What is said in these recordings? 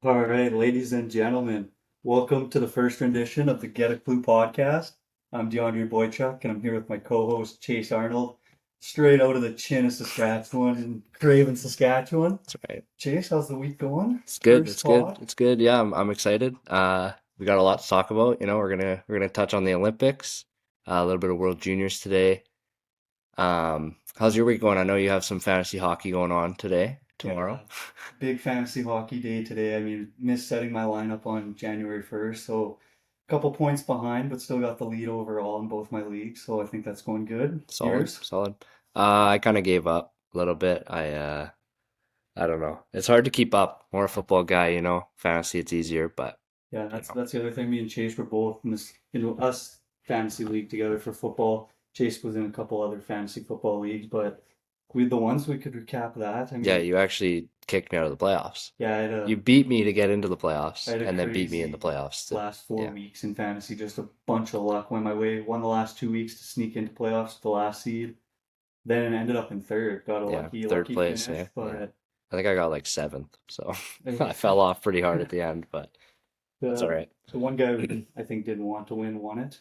All right, ladies and gentlemen, welcome to the first rendition of the Get a Clue podcast. I'm DeAndre Boychuk, and I'm here with my co-host Chase Arnold, straight out of the chin of Saskatchewan in Craven, Saskatchewan. That's right. Chase, how's the week going? It's good. First It's good. pod. It's good. Yeah, I'm excited. We got a lot to talk about. We're gonna touch on the Olympics, a little bit of World Juniors today. How's your week going? I know you have some fantasy hockey going on today, tomorrow. Yeah, big fantasy hockey day today. I mean, missed setting my lineup on January 1st, so a couple points behind, but still got the lead overall in both my leagues, so I think that's going good. Solid, Yours? solid. I kind of gave up a little bit. I don't know. It's hard to keep up. More a football guy, Fantasy, it's easier, but Yeah, you that's know, that's the other thing. Me and Chase were both in this, us fantasy league together for football. Chase was in a couple other fantasy football leagues, but we the ones we could recap that. I yeah, mean, you actually kicked me out of the playoffs. yeah, You beat me to get into the I playoffs, had a and then beat me in the crazy playoffs. last four Yeah. weeks in fantasy. Just a bunch of luck went my way. Won the last 2 weeks to sneak into playoffs, the last seed. Then ended up in third. Got a Yeah, lucky third lucky place. finish, Yeah, yeah. but I think I got like seventh, so I the fell off pretty hard at the end, but that's all the right. one guy who I think didn't want to win won it.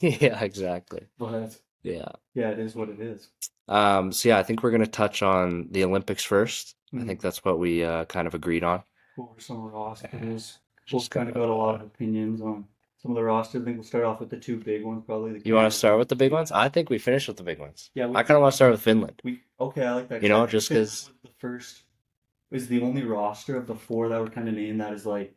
Yeah, exactly. But Yeah. yeah, it is what it is. So yeah, I think we're gonna touch on the Olympics first. I think Mhm. that's what we kind of agreed on. Go over some Uh, rosters. Both Just kind kind of of got a lot of opinions on some of the rosters. I think we'll start off with the two big ones, probably the you want to Canada. start with the big ones? I think we finished with the big ones. Yeah, I kind of want to start with Finland, we okay. I like that because I think just Finland because. was the first, is the only roster of the four that were kind of named that is like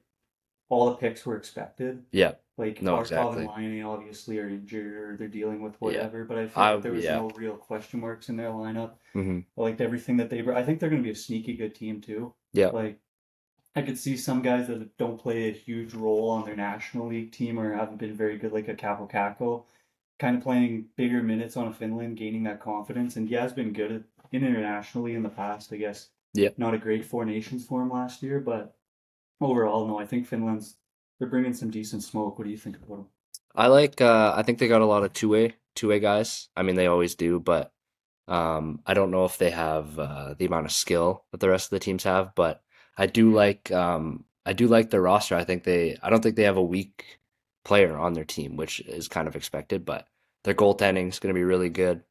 all the picks were expected. Yeah. Like No, Barkov and exactly. Laine obviously are injured or they're dealing with Yeah. whatever, but I feel like there was Yeah. no real question marks in their lineup. Hmm. I liked everything that they were. I think they're going to be a sneaky good team too. Yeah. Like I could see some guys that don't play a huge role on their National League team or haven't been very good, like a Capo Caco, kind of playing bigger minutes on a Finland, gaining that confidence. And he has been good at, internationally in the past, I guess. Yeah. Not a great Four Nations for him last year, but overall, no, I think Finland's they're bringing some decent smoke. What do you think about them? I think they got a lot of two-way guys. I mean, they always do, but I don't know if they have the amount of skill that the rest of the teams have, but I do like their roster. I don't think they have a weak player on their team, which is kind of expected, but their goaltending is going to be really good.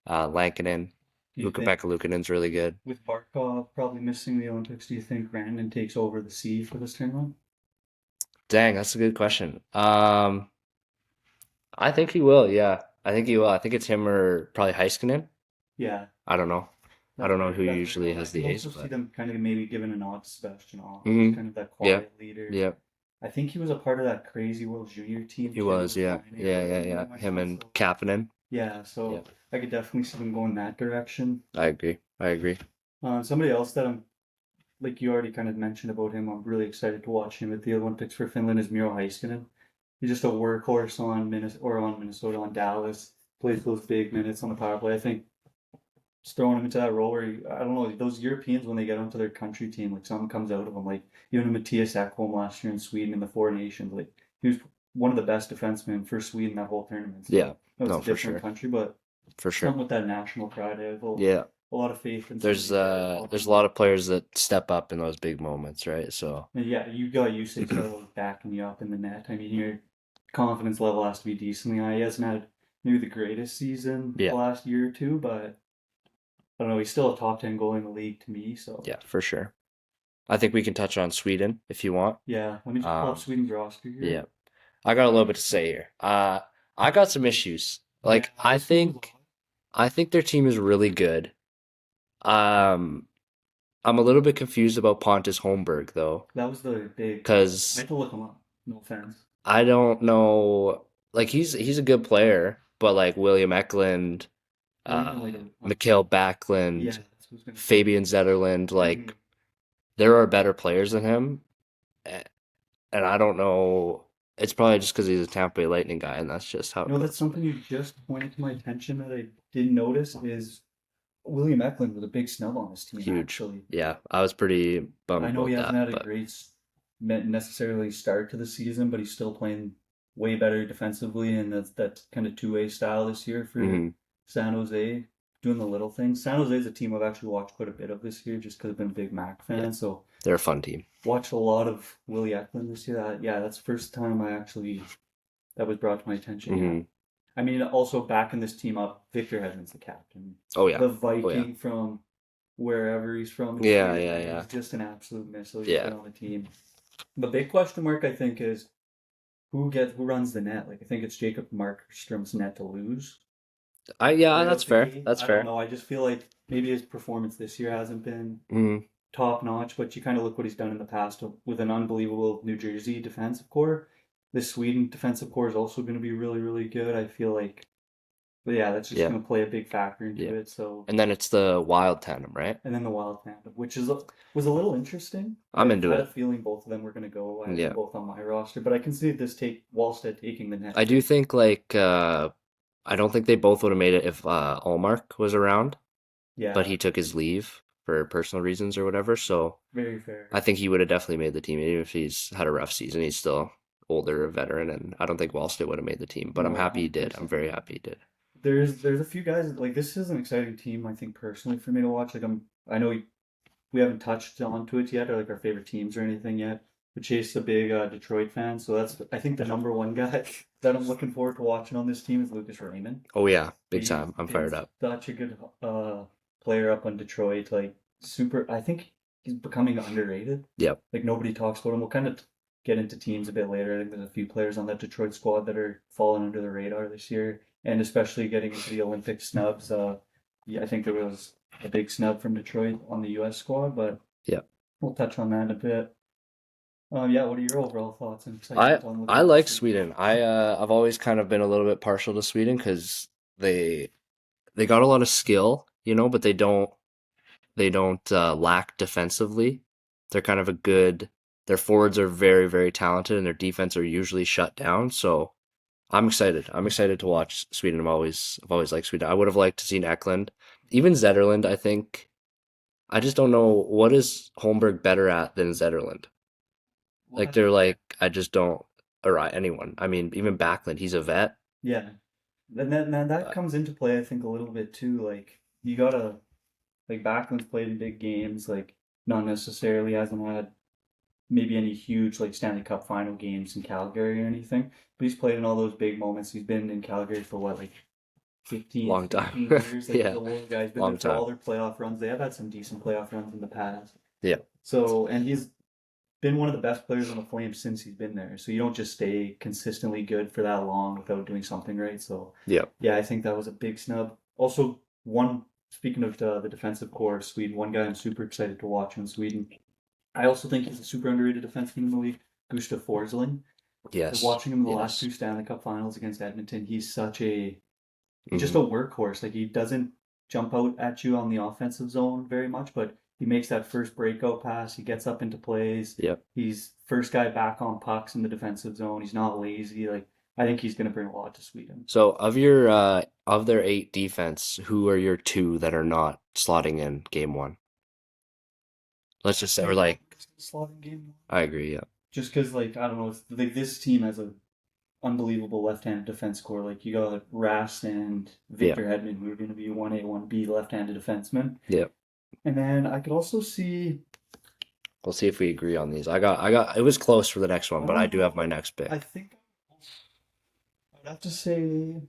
Lankinen, Do you think Ukko-Pekka Luukkonen's really good. with Barkov probably missing the Olympics, do you think Brandon takes over the C for this tournament? Dang, that's a good question. I think he will. Yeah, I think he will. I think it's him or probably Heiskanen. Yeah, I don't know. I don't know who that's very usually well. I has could the ace, also see but them kind of maybe giving a nod to Sebastian Aho, who's hmm kind of that yeah, quiet leader. yeah, I think he was a part of that crazy World Junior team he too was. with Yeah, Line yeah, or yeah, what yeah. am I Him on? and So Kapanen. yeah, Yeah, so I could definitely see them going that direction. I agree. I agree. Somebody else that I'm like you already kind of mentioned about him, I'm really excited to watch him at the Olympics for Finland is Miro Heiskanen. He's just a workhorse on Minnesota on Dallas. Plays those big minutes on the power play. I think just throwing him into that role where I don't know those Europeans when they get onto their country team, like something comes out of them. Like even Matthias Ekholm last year in Sweden in the Four Nations, like he was one of the best defensemen for Sweden that whole tournament. Yeah, So no, it's no, a for different sure, country, but for sure. something with that national pride. I have Yeah, a lot of faith in some of these guys there's popping a lot up. of players that step up in those big moments, right? So And yeah, you got usage backing you up in the net. I mean, your confidence level has to be decently high. He hasn't had maybe the greatest season the yeah, last year or two, but I don't know. He's still a top 10 goal in the league to me. So yeah, for sure. I think we can touch on Sweden if you want. yeah, let me just pull up Um, Sweden's roster yeah, here. I got a little bit to say here. I got some issues. Yeah, Like I think their team is really good. Um, I'm a little bit confused about Pontus Holmberg though, that was the big. I because had to look him up. No offense. I don't know. Like he's a good player, but like William Eklund, Or even like Mikhail yeah, Backlund, that's what I was gonna say. Fabian Zetterlund, Mhm. like there are better players than him, a- and I don't know. It's probably just because he's a Tampa Bay Lightning guy, and that's just how You it know, that's goes. something you just pointed to my attention that I didn't notice is William Eklund with a big snub on his team. Huge. Actually, Yeah, I was pretty bummed I know he about hasn't that, had a but great necessarily start to the season, but he's still playing way better defensively, and that's that kind of two-way style this year for hmm San Jose. doing the little things. San Jose is a team I've actually watched quite a bit of this year, just because I've been a big Mac Yeah, fan. So they're a fun team. watched a lot of Willie Eklund this year. Yeah, that's the first time that was brought to my attention. Yeah. Hmm. I mean, also backing this team up, Victor Hedman's the captain. Oh yeah. The Oh yeah. Viking from wherever he's from this Yeah, year, yeah, like, yeah. he's just an absolute missile. He's Yeah. been on the team. The big question mark, I think, is who runs the net. Like, I think it's Jacob Markstrom's net to lose Yeah, right that's out the fair. gate. That's I don't fair. know. I just feel like maybe his performance this year hasn't been Hmm. top notch, but you kind of look what he's done in the past with an unbelievable New Jersey defensive core. This Sweden defensive core is also going to be really, really good. I feel like, but yeah, that's just Yeah. going to play a big factor Yeah. into it. So, And then it's the Wild tandem, right? and then the Wild Tandem, which was a little interesting. I'm I into had a it. feeling both of them were going to go. I had them Yeah. both on my roster, but I can see this take Wallstead taking the net I do too. think like I don't think they both would have made it if Allmark was around, but Yeah, he took his leave for personal reasons or whatever. So very fair. I think he would have definitely made the team, even if he's had a rough season. He's still older, a veteran, and I don't think Wallstead would have made the team. But I'm No, happy he did. I'm 100%. very happy he did. There's a few guys like this is an exciting team. I think personally for me to watch. Like I know we haven't touched onto it yet, or like our favorite teams or anything yet. But Chase's a big Detroit fan, so that's I think the number one guy that I'm looking forward to watching on this team is Lucas Raymond. Oh yeah, big He's time. I'm been fired up. such a good player up on Detroit. Like super, I think he's becoming underrated. Yep. Like nobody talks about him. We'll kind of get into teams a bit later. I think there's a few players on that Detroit squad that are falling under the radar this year, and especially getting into the Olympic snubs. Yeah, I think there was a big snub from Detroit on the U.S. squad, but Yep. we'll touch on that in a bit. Yeah, what are your overall thoughts and I excitement on looking I at like this league? Sweden. I've always kind of been a little bit partial to Sweden because they they got a lot of skill, but they don't lack defensively. They're kind of a good. Their forwards are very very talented, and their defense are usually shut down. So I'm excited. I'm excited to watch Sweden. I've always liked Sweden. I would have liked to seen Eklund, even Zetterlund. I think I just don't know what is Holmberg better at than Zetterlund. Like What? they're like I just don't or anyone. I mean, even Backlund, he's a vet. Yeah, and that Uh, comes into play, I think, a little bit too. Like you gotta like Backlund's played in big games, like not necessarily hasn't had maybe any huge like Stanley Cup final games in Calgary or anything, but he's played in all those big moments. He's been in Calgary for what, like 15, long time. 15 years. Like he's Yeah, a old guy. He's been there long for all time. their playoff runs. They have had some decent playoff runs in the past. Yeah. So, and he's been one of the best players on the Flames since he's been there. So you don't just stay consistently good for that long without doing something right. So Yeah. yeah, I think that was a big snub. Also, one speaking of the defensive core of Sweden, one guy I'm super excited to watch in Sweden. I also think he's a super underrated defenseman in the league, Gustav Forsling. Like Yes. watching him in the last Yes. two Stanley Cup Finals against Edmonton, he's just Hmm. a workhorse. Like he doesn't jump out at you on the offensive zone very much, but he makes that first breakout pass. He gets up into plays. Yep. He's first guy back on pucks in the defensive zone. He's not lazy. Like I think he's going to bring a lot to Sweden. So of their eight defense, who are your two that are not slotting in game one? Let's just say, or like, Slotting game. I agree. Yeah. Just because, like, I don't know, like this team has a unbelievable left-handed defense core. Like you got Rast and Yeah. Victor Hedman, who are going to be 1A, 1B left-handed defensemen. Yeah. And then I could also see. We'll see if we agree on these. It was close for the next one, but I do have my next pick. I think I'd have to say. Man,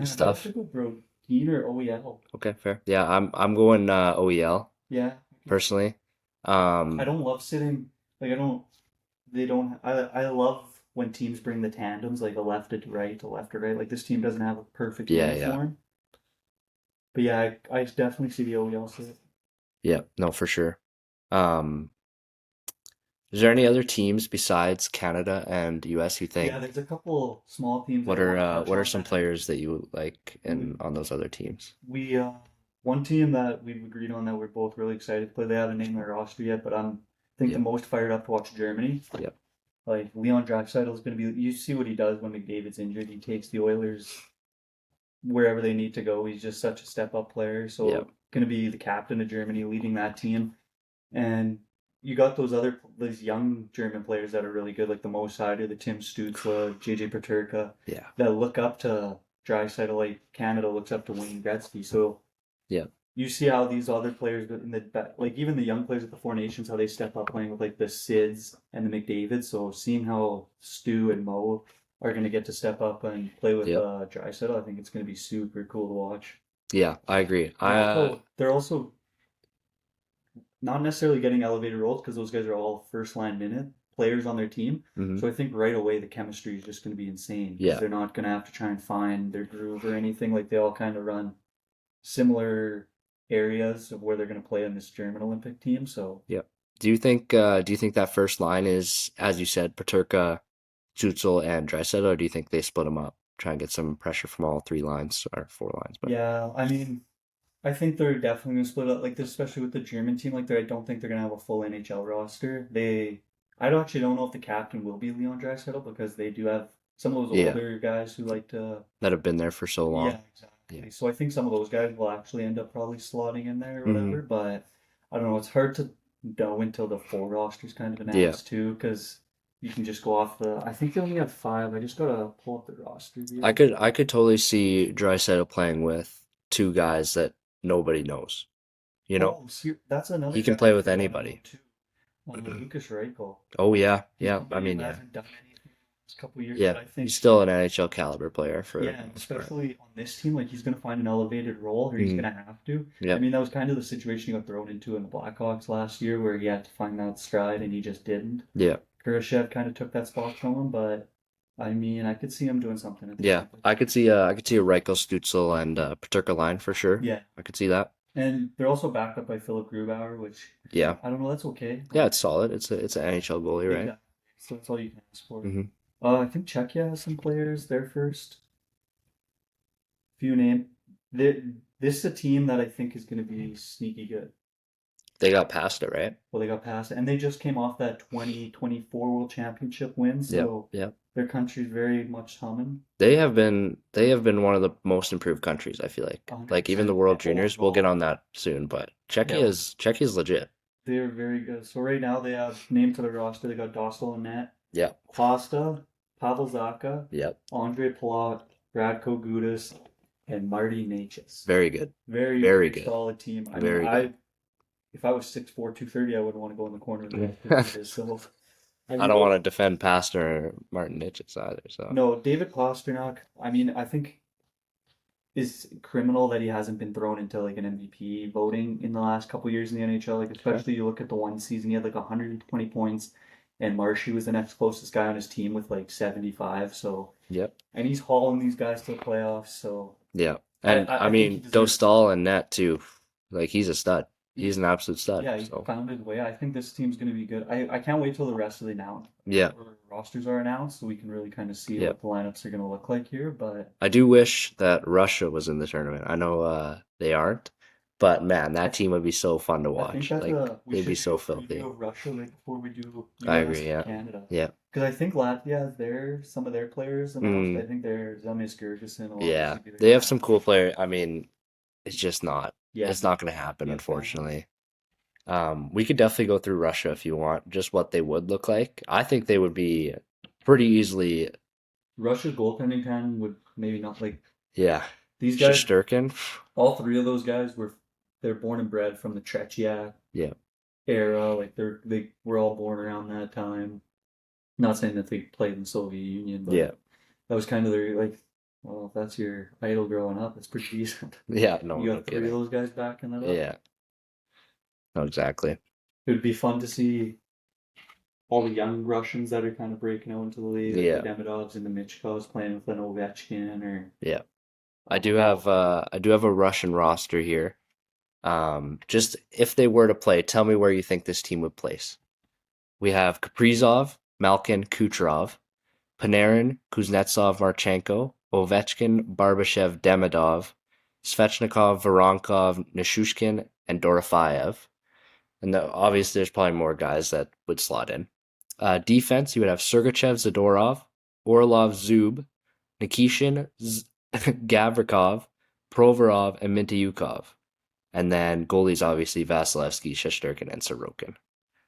It's I'd have tough. to go Brodin or OEL. Okay, fair. Yeah, I'm going OEL Yeah. personally. I don't love sitting. Like I don't. They don't. I love when teams bring the tandems, like a left to right, a left to right. Like this team doesn't have a perfect Yeah, uniform. But yeah, I definitely see the OEL sit. yeah, no, for sure. Um, is there any other teams besides Canada and US you think? Yeah, there's a couple small teams What that I are want to touch what are on some that players that you like in on those other teams? we one team that we've agreed on that we're both really excited to play. They haven't named their roster yet, but I'm I think the Yep. most fired up to watch Germany. Yep. Like Leon Draisaitl is going to be. You see what he does when McDavid's injured. He takes the Oilers wherever they need to go. He's just such a step up player. So Yep. going to be the captain of Germany, leading that team. And you got those young German players that are really good, like the Mo Seider, the Tim Stützle, JJ Peterka, Yeah. that look up to Draisaitl, like Canada looks up to Wayne Gretzky. So Yeah. you see how these other players like even the young players at the Four Nations, how they step up playing with like the Sids and the McDavids. So seeing how Stu and Mo are going to get to step up and play with Yep. Draisaitl, I think it's going to be super cool to watch. Yeah, I agree. They're also not necessarily getting elevated roles because those guys are all first line minute players on their team. Mhm. So I think right away the chemistry is just going to be insane because Yeah. they're not going to have to try and find their groove or anything. Like they all kind of run similar areas of where they're going to play on this German Olympic team. So Yeah. Do you think that first line is, as you said, Paterka, Jutzel, and Draisaitl, or do you think they split them up, try and get some pressure from all three lines or four lines? But yeah, I mean, I think they're definitely going to split up like this, especially with the German team. Like, I don't think they're going to have a full NHL roster. I actually don't know if the captain will be Leon Draisaitl because they do have some of those yeah, older guys who like to. that have been there for so long. Yeah, Yeah. exactly. So I think some of those guys will actually end up probably slotting in there or Hmm. whatever. But I don't know. It's hard to know until the full roster's kind of Yeah. announced too, because you can just go off the. I think they only have five. I just gotta pull up the roster here. I could totally see Draisaitl playing with two guys that nobody knows. You know, Oh, see, that's another he can guy I play with forgot about anybody. too. Lucas Reichel. Oh yeah, He's yeah. I somebody who mean, yeah, hasn't done anything in this couple of years, yeah. but I He's think still an NHL caliber player for the yeah, and most part. especially on this team, like he's gonna find an elevated role, or he's Mhm. gonna have to. I Yep. mean, that was kind of the situation he got thrown into in the Blackhawks last year, where he had to find that stride and he just didn't. Yeah. Kurashev kind of took that spot from him, but I mean, I could see him doing something at the Yeah. Olympics. I could see a Reichel, Stutzel, and Paterka line for sure. Yeah, I could see that. and they're also backed up by Philip Grubauer, which Yeah. I don't know. That's okay. Yeah, it's solid. It's an NHL goalie, right? Exactly. So that's all you can ask for. Hmm. I think Czechia has some players. Their first few name. This is a team that I think is going to be sneaky good. They got past it, right? Well, they got past it, and they just came off that 2024 World Championship win, Yep. so Yep. their country's very much humming. They have been one of the most improved countries, I feel like. Like even the 100%. World Juniors, we'll get on that soon, but Yeah, Czechia's legit. they're very good. So right now they have named to the roster. They got Dostal and net, Yeah. Costa, Pavel Zacha, Yep. Andre Palat, Radko Gudas, and Marty Necas. Very good. Very, Very very good. solid team. I Very mean, good. if I was 6'4", 230, I wouldn't want to go in the corner of the net. So I don't want to defend Pastner or Martin Nitchett either, so No, David Pastrnak, I mean, I think is criminal that he hasn't been thrown into like an MVP voting in the last couple years in the NHL. Like especially you look at the one season, he had like 120 points, and Marshy was the next closest guy on his team with like 75. So yep. and he's hauling these guys to the playoffs. So Yeah. And I I think he mean deserves. Dostal and net too. Like he's a stud. He's an absolute stud. Yeah, he So found his way. I think this team's going to be good. I can't wait till the rest of the yeah. rosters are announced so we can really kind of see Yeah. what the lineups are going to look like here. But I do wish that Russia was in the tournament. I know they aren't, but man, that team would be so fun to I think watch. that's Like we they'd should be do so a filthy. preview of Russia right before we do I US agree, yeah. Canada. Yeah. Because I think Latvia has some of their players announced. I Mm, think their Zemis Gergesen will yeah. obviously be the They have guy. some cool players. I mean, it's just not. Yeah, It's not going to happen, yeah, unfortunately. We could definitely go through Russia if you want, just what they would look like. I think they would be pretty easily, Russia's goaltending tandem would maybe not like yeah. these guys. Shesterkin, All three of those guys they're born and bred from the Tretiak yeah. era. Like they were all born around that time. Not saying that they played in the Soviet Union, but Yeah. that was kind of their like. Well, if that's your idol growing up, it's pretty decent. Yeah, no, You no got three of kidding. those guys backing that up. Yeah, no, exactly. It would be fun to see all the young Russians that are kind of breaking out into the league, like Yeah, the Demidovs and the Michkovs playing with an Ovechkin or yeah. I do have a Russian roster here. Just if they were to play, tell me where you think this team would place. We have Kaprizov, Malkin, Kucherov, Panarin, Kuznetsov, Marchenko, Ovechkin, Barbashev, Demidov, Svechnikov, Voronkov, Nishushkin, and Dorofeyev. And obviously, there's probably more guys that would slot in. Defense, you would have Sergachev, Zadorov, Orlov, Zub, Nikishin, Gavrikov, Provorov, and Mintyukov. And then goalies, obviously, Vasilevsky, Shesterkin, and Sorokin.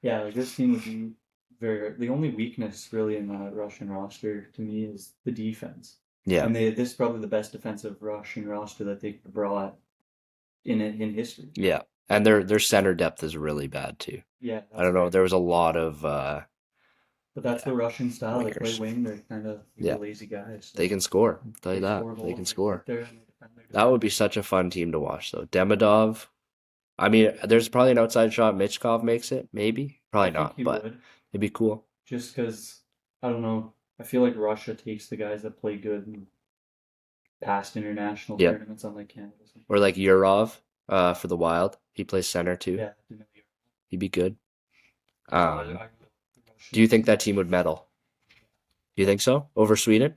yeah, like this team would be the only weakness really in that Russian roster to me is the defense. Yeah, And this is probably the best defensive rushing roster that they've brought in history. yeah, and their center depth is really bad too. Yeah, I that's don't know. fair. There was a lot of But that's yeah the Russian style. They play wingers. wing. They're kind of Yeah, lazy guys. they So can score. I'll tell you they that score they goals. can They score. sit there and they defend their That would be defenders. such a fun team to watch, though. Demidov. I mean, there's probably an outside shot. Mitchkov makes it, maybe. I Probably think not, he but would, it'd be cool. just because I don't know. I feel like Russia takes the guys that play good and past international Yep. tournaments, unlike Canada. So, Or like Yurov, for the Wild. He plays center too. yeah, He'd be good. so I Um, really the do you Russians. think that team would medal? Do you think so over Sweden?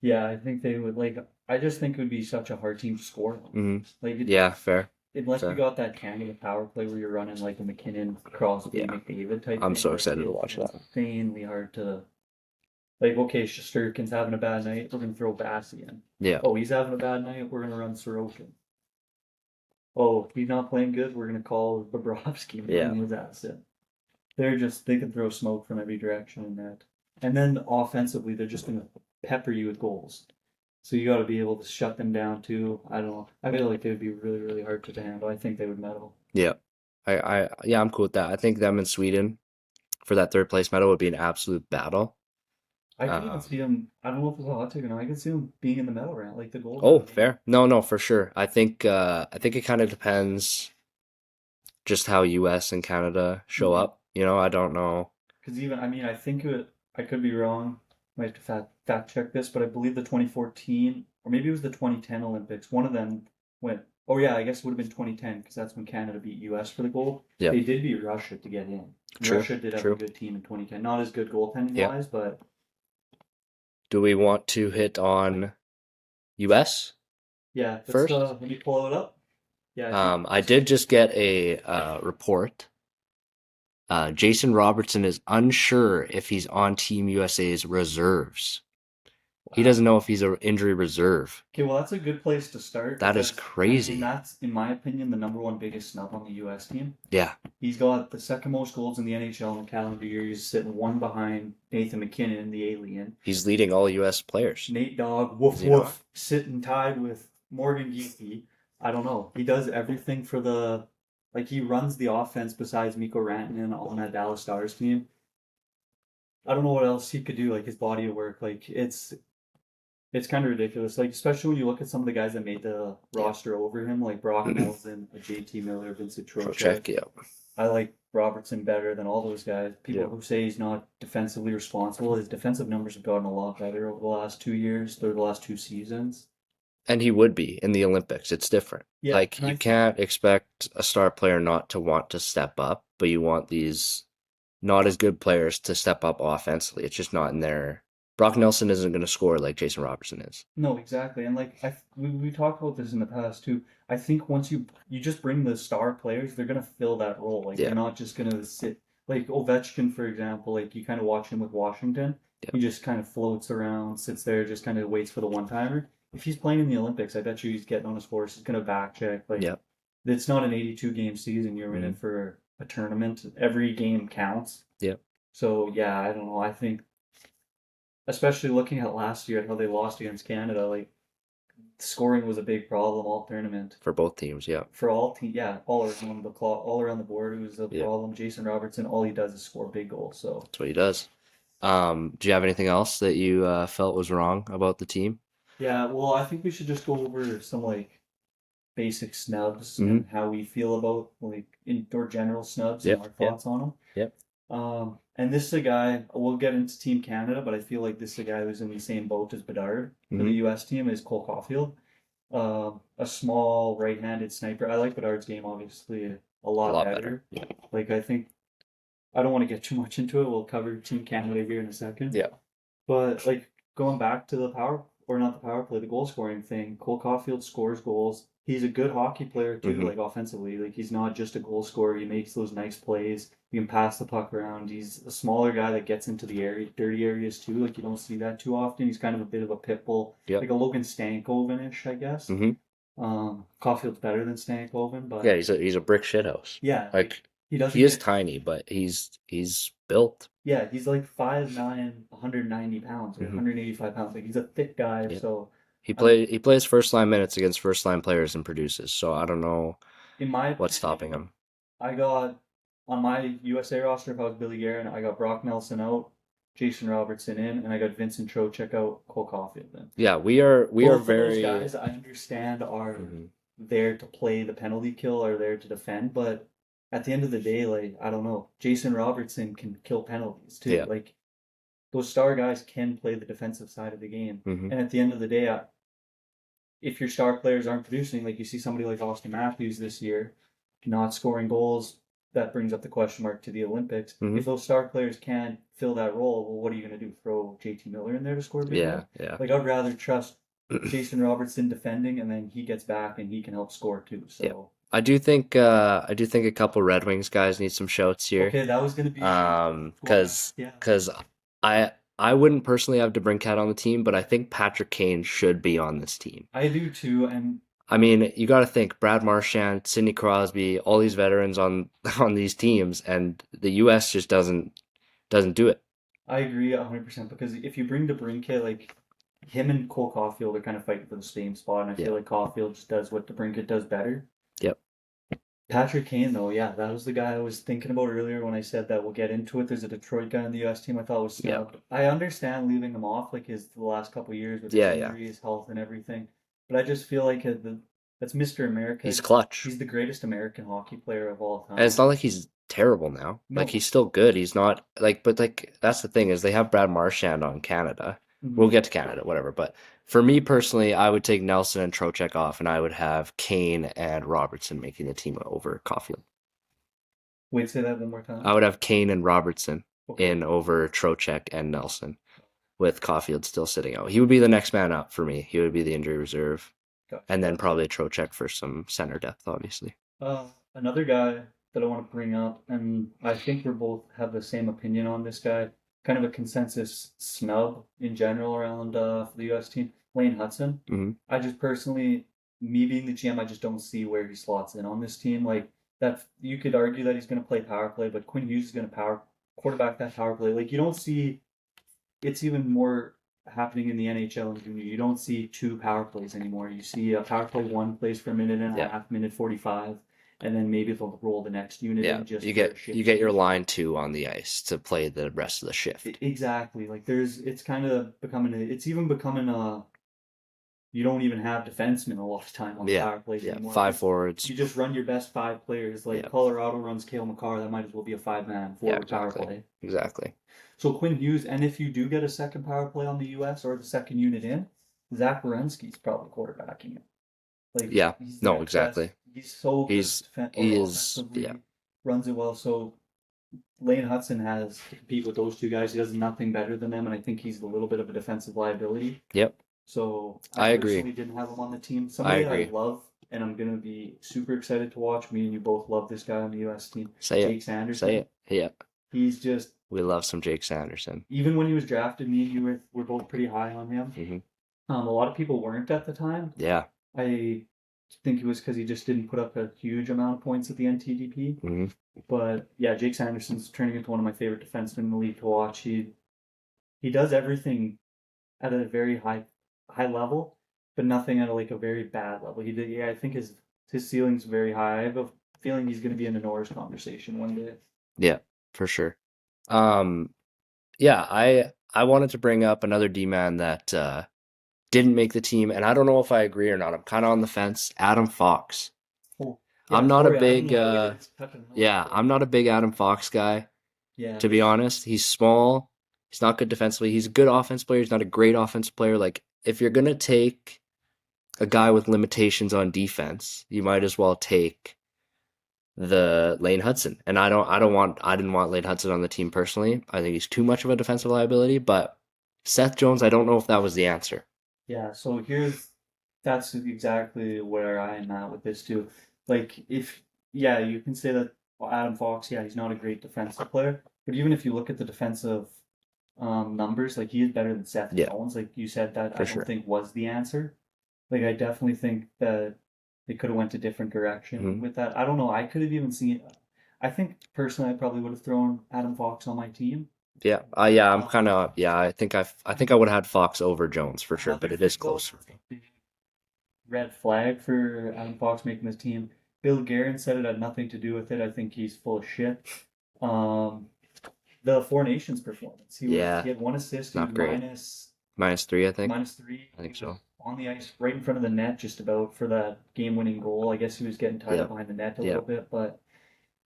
Yeah, I think they would like. I just think it would be such a hard team to score on. Hmm. Like Yeah, fair, unless you fair. got that Canada power play where you're running like a McKinnon, Crosby, Yeah, McDavid type I'm thing, so like excited to it's watch that. insanely hard to like. Okay, Shesterkin's having a bad night. We're gonna throw Bassey in. Yeah, Oh, he's having a bad night. We're gonna run Sorokin. Oh, he's not playing good. We're gonna call Bobrovsky and yeah, bring his ass in. They can throw smoke from every direction in that. And then offensively, they're just gonna pepper you with goals. So you got to be able to shut them down too. I don't know. I feel like they would be really, really hard to handle. I think they would medal. yeah. Yeah, I'm cool with that. I think them and Sweden for that third place medal would be an absolute battle. I can even Um, see them. I don't know if it's a hot take or not. I can see them being in the medal round, like the gold oh, medal. fair. No, no, for sure. I think it kind of depends just how US and Canada show Mm-hmm. up. You know, I don't know. Because even I mean, I think it. I could be wrong. Might have to fact check this, but I believe the 2014 or maybe it was the 2010 Olympics. One of them went. Oh yeah, I guess it would have been 2010 because that's when Canada beat US for the gold. Yep. They did beat Russia to get in. True. Russia did have a True. good team in 2010. Not as good goaltending Yep. wise, but Do we want to hit on US yeah. first? Let me pull it up. Yeah, I think I did just get a report. Jason Robertson is unsure if he's on Team USA's reserves. He wow. doesn't know if he's an injury reserve. Okay, well, that's a good place to start That is because I mean crazy. that's, in my opinion, the number one biggest snub on the U.S. team. Yeah, He's got the second most goals in the NHL in the calendar year. He's sitting one behind Nathan McKinnon, the alien. he's leading all US players. Nate Dogg, woof Is he not? woof, sitting tied with Morgan Geekie. I don't know. He does everything for the like he runs the offense besides Mikko Rantanen on that Dallas Stars team. I don't know what else he could do. Like his body of work, like it's kind of ridiculous. Like especially when you look at some of the guys that made the Yeah. roster over him, like Brock Nelson, JT Miller, Vincent Trocheck. Trocheck, yeah. I like Robertson better than all those guys. People Yeah. who say he's not defensively responsible, his defensive numbers have gotten a lot better over the last 2 years, or the last two seasons. And he would be in the Olympics. It's different. Yeah, Like, and you can't expect a star player not to want to step up, but you want these not as good players to step up offensively. It's just not in their. Brock Nelson isn't going to score like Jason Robertson is. No, exactly. And like we talked about this in the past too. I think once you just bring the star players, they're gonna fill that role. Like Yeah. they're not just gonna sit like Ovechkin, for example, like you kind of watch him with Washington. Yeah. He just kind of floats around, sits there, just kind of waits for the one timer. If he's playing in the Olympics, I bet you he's getting on his horse. He's gonna back check. Like Yeah. it's not an 82 game season. You're in it for a tournament. Every game counts. Yeah. So yeah, I don't know. I think especially looking at last year, how they lost against Canada, like scoring was a big problem all tournament For both teams, yeah. for all team. Yeah, all around the board, it was a Yeah. problem. Jason Robertson, all he does is score big goals. So That's what he does. Do you have anything else that you felt was wrong about the team? yeah, well, I think we should just go over some like basic snubs and how we feel about like indoor general snubs and Yep, our yep. thoughts on them. Yep. And this is a guy, we'll get into Team Canada, but I feel like this is a guy who's in the same boat as Bedard for the US team is Cole Caulfield. A small right-handed sniper. I like Bedard's game obviously a lot better. Yeah. Like I think I don't want to get too much into it. We'll cover Team Canada here in a second. Yeah. But like going back to the power or not the power play, the goal scoring thing, Cole Caulfield scores goals. He's a good hockey player too, like offensively. Like he's not just a goal scorer. He makes those nice plays. He can pass the puck around. He's a smaller guy that gets into the area, dirty areas too. Like you don't see that too often. He's kind of a bit of a pit bull, Yep. like a Logan Stankoven-ish, I guess. Mhm. Caulfield's better than Stankoven, but Yeah, he's a brick shithouse. yeah, Like He doesn't He is get tiny, but he's built. yeah, he's like 5'9", 190 pounds or Hmm. 185 pounds. Like he's a thick guy, Yeah. so He I don't play he plays first line minutes against first line players and produces. So I don't know in my what's stopping opinion, him. I got on my USA roster if I was Billy Guerin, I got Brock Nelson out, Jason Robertson in, and I got Vincent Trocheck out, Cole Caulfield in. Yeah, we are Both of those very. guys I understand are Mhm. there to play the penalty kill, are there to defend, but at the end of the day, like I don't know, Jason Robertson can kill penalties too. Yeah. Like those star guys can play the defensive side of the game. Hmm. And at the end of the day, if your star players aren't producing, like you see somebody like Austin Matthews this year, not scoring goals, that brings up the question mark to the Olympics. Hmm. If those star players can't fill that role, well, what are you going to do? Throw JT Miller in there to score big Yeah, goals? yeah. Like I'd rather trust Jason Robertson defending, and then he gets back and he can help score too. Yeah. So I do think a couple Red Wings guys need some shouts here. okay, that was going to be going back. Because Yeah, I wouldn't personally have DeBrincat on the team, but I think Patrick Kane should be on this team. I do too, and I mean, you got to think Brad Marchand, Sidney Crosby, all these veterans on on these teams, and the U.S. just doesn't do it. I agree 100% because if you bring DeBrincat, like him and Cole Caulfield are kind of fighting for the same spot, and I Yeah. feel like Caulfield just does what DeBrincat does better. Yep. Patrick Kane, though, yeah, that was the guy I was thinking about earlier when I said that we'll get into it. There's a Detroit guy on the U.S. team I thought was Yep. snubbed. I understand leaving him off, like his the last couple of years with his Yeah, yeah. injuries, health, and everything, but I just feel like that's Mr. America. He's clutch. He's the greatest American hockey player of all And it's time. not like he's terrible now. Like No. he's still good. He's not like, but like that's the thing is they have Brad Marchand on Canada. Mhm. We'll get to Canada, whatever. But for me personally, I would take Nelson and Trocheck off, and I would have Kane and Robertson making the team over Caulfield. Wait, say that one more time. I would have Kane and Robertson Okay. in over Trocheck and Nelson, with Caulfield still sitting out. He would be the next man up for me. He would be the injury reserve, Gotcha. and then probably Trocheck for some center depth, obviously. Another guy that I want to bring up, and I think we both have the same opinion on this guy, kind of a consensus snub in general around for the U.S. team, Lane Hudson. Hmm. I just personally, me being the GM, I just don't see where he slots in on this team. Like that, you could argue that he's going to play power play, but Quinn Hughes is going to quarterback that power play. Like you don't see, it's even more happening in the NHL and junior. You don't see two power plays anymore. You see a power play one plays for a minute and a Yeah. half, minute 45, and then maybe they'll roll the next unit Yeah, in just you for a get shift you get your change. line two on the ice to play the rest of the shift. Exactly. Like it's kind of becoming it's even becoming you don't even have defensemen a lot of time on the Yeah, power plays yeah, anymore. 5 forwards. You just run your best five players. Like Yeah. Colorado runs Cale Makar, that might as well be a 5-man Yeah, forward power exactly. play. Exactly. So Quinn Hughes, and if you do get a second power play on the U.S. or the second unit in, Zach Werenski's probably quarterbacking it. Like Yeah. he's No, that exactly. best. He's so good He is. offensively, Yeah. runs it well. So Lane Hudson has to compete with those two guys. He does nothing better than them, and I think he's a little bit of a defensive liability. Yep. So I agree. personally didn't have him on the team. Somebody agree. I love, and I'm gonna be super excited to watch. Me and you both love this guy on the U.S. team, Say Jake it. Sanderson. Say it. Yeah. He's just We love some Jake Sanderson. even when he was drafted, me and you were both pretty high on him. Hmm. A lot of people weren't at the time. Yeah. I think it was because he just didn't put up a huge amount of points at the NTDP. Hmm. But yeah, Jake Sanderson's turning into one of my favorite defensemen in the league to watch. He does everything at a very high level, but nothing at a very bad level. He did, yeah, I think his ceiling's very high. I have a feeling he's going to be in the Norris conversation one day. Yeah, for sure. Yeah, I wanted to bring up another D-man that didn't make the team, and I don't know if I agree or not. I'm kind of on the fence. Adam Fox. Oh, I'm not sorry, a I didn't big know you were touching on yeah, that. I'm not a big Adam Fox guy, Yeah. to be honest. He's small. He's not good defensively. He's a good offense player. He's not a great offense player. Like if you're gonna take a guy with limitations on defense, you might as well take the Lane Hudson. And I didn't want Lane Hudson on the team personally. I think he's too much of a defensive liability, but Seth Jones, I don't know if that was the answer. Yeah, so that's exactly where I am at with this too. Like, yeah, you can say that Adam Fox, yeah, he's not a great defensive player, but even if you look at the defensive numbers, like he is better than Seth Yeah. Jones. Like you said, that For I don't sure. think was the answer. Like I definitely think that they could have went a different direction Mhm. with that. I don't know. I could have even seen. I think personally, I probably would have thrown Adam Fox on my team. Yeah, I'm kind of yeah. I think I would have had Fox over Jones for sure, but Another it thing is though, close for that's a me. big red flag for Adam Fox making this team. Bill Guerin said it had nothing to do with it. I think he's full of shit. Um, the Four Nations performance. Yeah, He had one assist. He was not great. -3, I think. -3. I think He was so. on the ice right in front of the net just about for that game-winning goal. I guess he was getting tied up Yep, behind the net a little yep, bit, but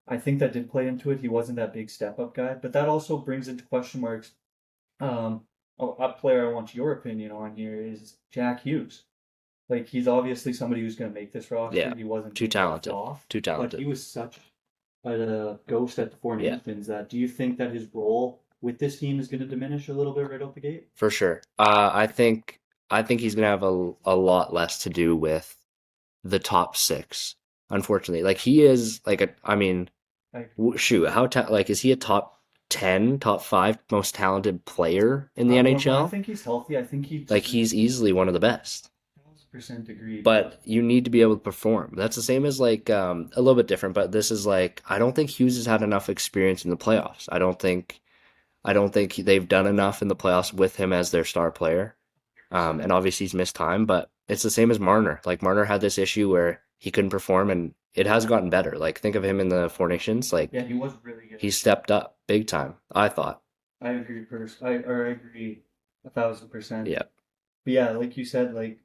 I think that did play into it. He wasn't that big step-up guy, but that also brings into question marks. Um, a player I want your opinion on here is Jack Hughes. Like he's obviously somebody who's going to make this roster. yeah. He wasn't Too being left talented. off, Too but talented. he was such a ghost at the Four Yeah, Nations that do you think that his role with this team is going to diminish a little bit right out the gate? for sure. I think he's gonna have a lot less to do with the top six. Unfortunately, like he is like a. I mean, Like, shoot, like is he a top 10, top five most talented player in the when I NHL? think he's healthy, I think he Like deserves he's easily one of the best. 1,000% agree. But But you need to be able to perform. That's the same as like a little bit different, but this is like I don't think Hughes has had enough experience in the playoffs. I don't think they've done enough in the playoffs with him as their star player. And obviously he's missed time, but it's the same as Marner. Like Marner had this issue where he couldn't perform, and it has gotten better. Like think of him in the Four Nations. yeah, Like he was really good. he stepped up big time, I thought. I agree first. I agree 1,000%. Yeah. But yeah, like you said, like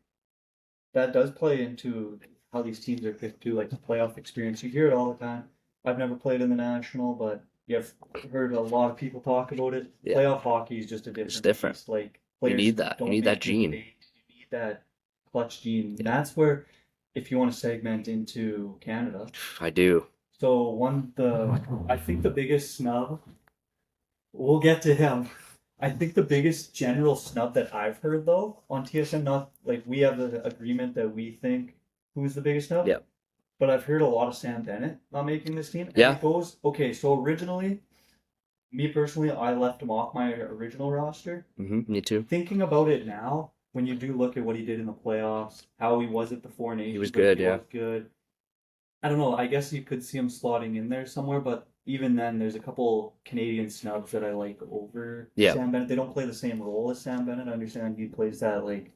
that does play into how these teams are picked too, like the playoff experience. You hear it all the time. I've never played in the national, but you've heard a lot of people talk about it. Yeah. Playoff hockey is just a It's different different. beast. Like You players need that. You don't need that make gene. mistakes. You need that clutch gene. Yeah. That's where, if you want to segment into Canada. I do. So I think the biggest snub. We'll get to him. I think the biggest general snub that I've heard though on TSN, not like we have the agreement that we think who's the biggest snub, Yeah. but I've heard a lot of Sam Bennett not making this team. And Yeah. it goes, okay, so originally, me personally, I left him off my original roster. Me too. Thinking about it now, when you do look at what he did in the playoffs, how he was at the Four Nations, He was good, he yeah. was good. I don't know. I guess you could see him slotting in there somewhere, but even then, there's a couple Canadian snubs that I like over Yeah. Sam Bennett. They don't play the same role as Sam Bennett. I understand he plays that like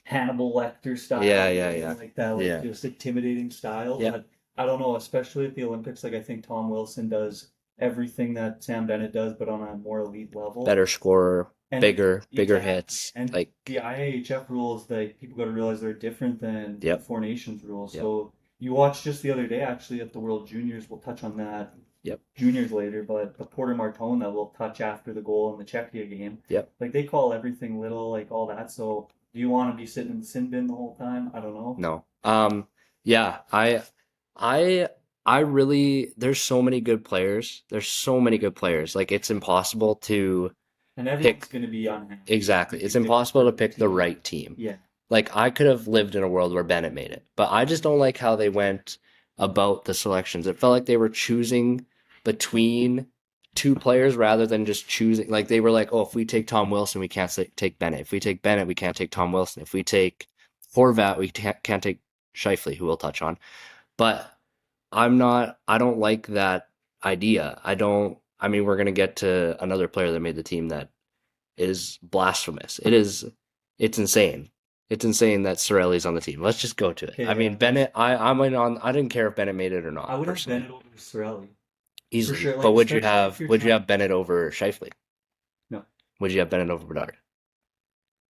Hannibal Lecter style, Yeah. like that, like Yeah. just intimidating style. Yeah. But I don't know, especially at the Olympics. Like I think Tom Wilson does everything that Sam Bennett does, but on a more elite level. Better scorer, And bigger exactly. hits. And Like the IAHF rules, like people got to realize they're different than Yep. the Four Nations rules. Yep. So you watched just the other day, actually, at the World Juniors. We'll touch on that. Yep. Juniors later, but the Porter Martone that we'll touch after the goal in the Czechia game. Yep. Like they call everything little, like all that. So do you want to be sitting in the sin bin the whole time? I don't know. No. Yeah, I really there's so many good players. There's so many good players. Like it's impossible to And everyone's going to be unhappy. exactly. It's impossible to pick the right team. Yeah. Like I could have lived in a world where Bennett made it, but I just don't like how they went about the selections. It felt like they were choosing between two players rather than just choosing. Like they were like, oh, if we take Tom Wilson, we can't take Bennett. If we take Bennett, we can't take Tom Wilson. If we take Horvat, we can't take Scheifele, who we'll touch on. But I don't like that idea. I mean, we're going to get to another player that made the team that is blasphemous. It's insane. It's insane that Cirelli's on the team. Let's just go to it. Okay, I mean, yeah. Bennett, I didn't care if Bennett made it or not. I would have personally. Bennett over Cirelli. Easily. sure, like, But would you especially have if you're would you trying- have Bennett over Scheifele? No. Would you have Bennett over Bedard?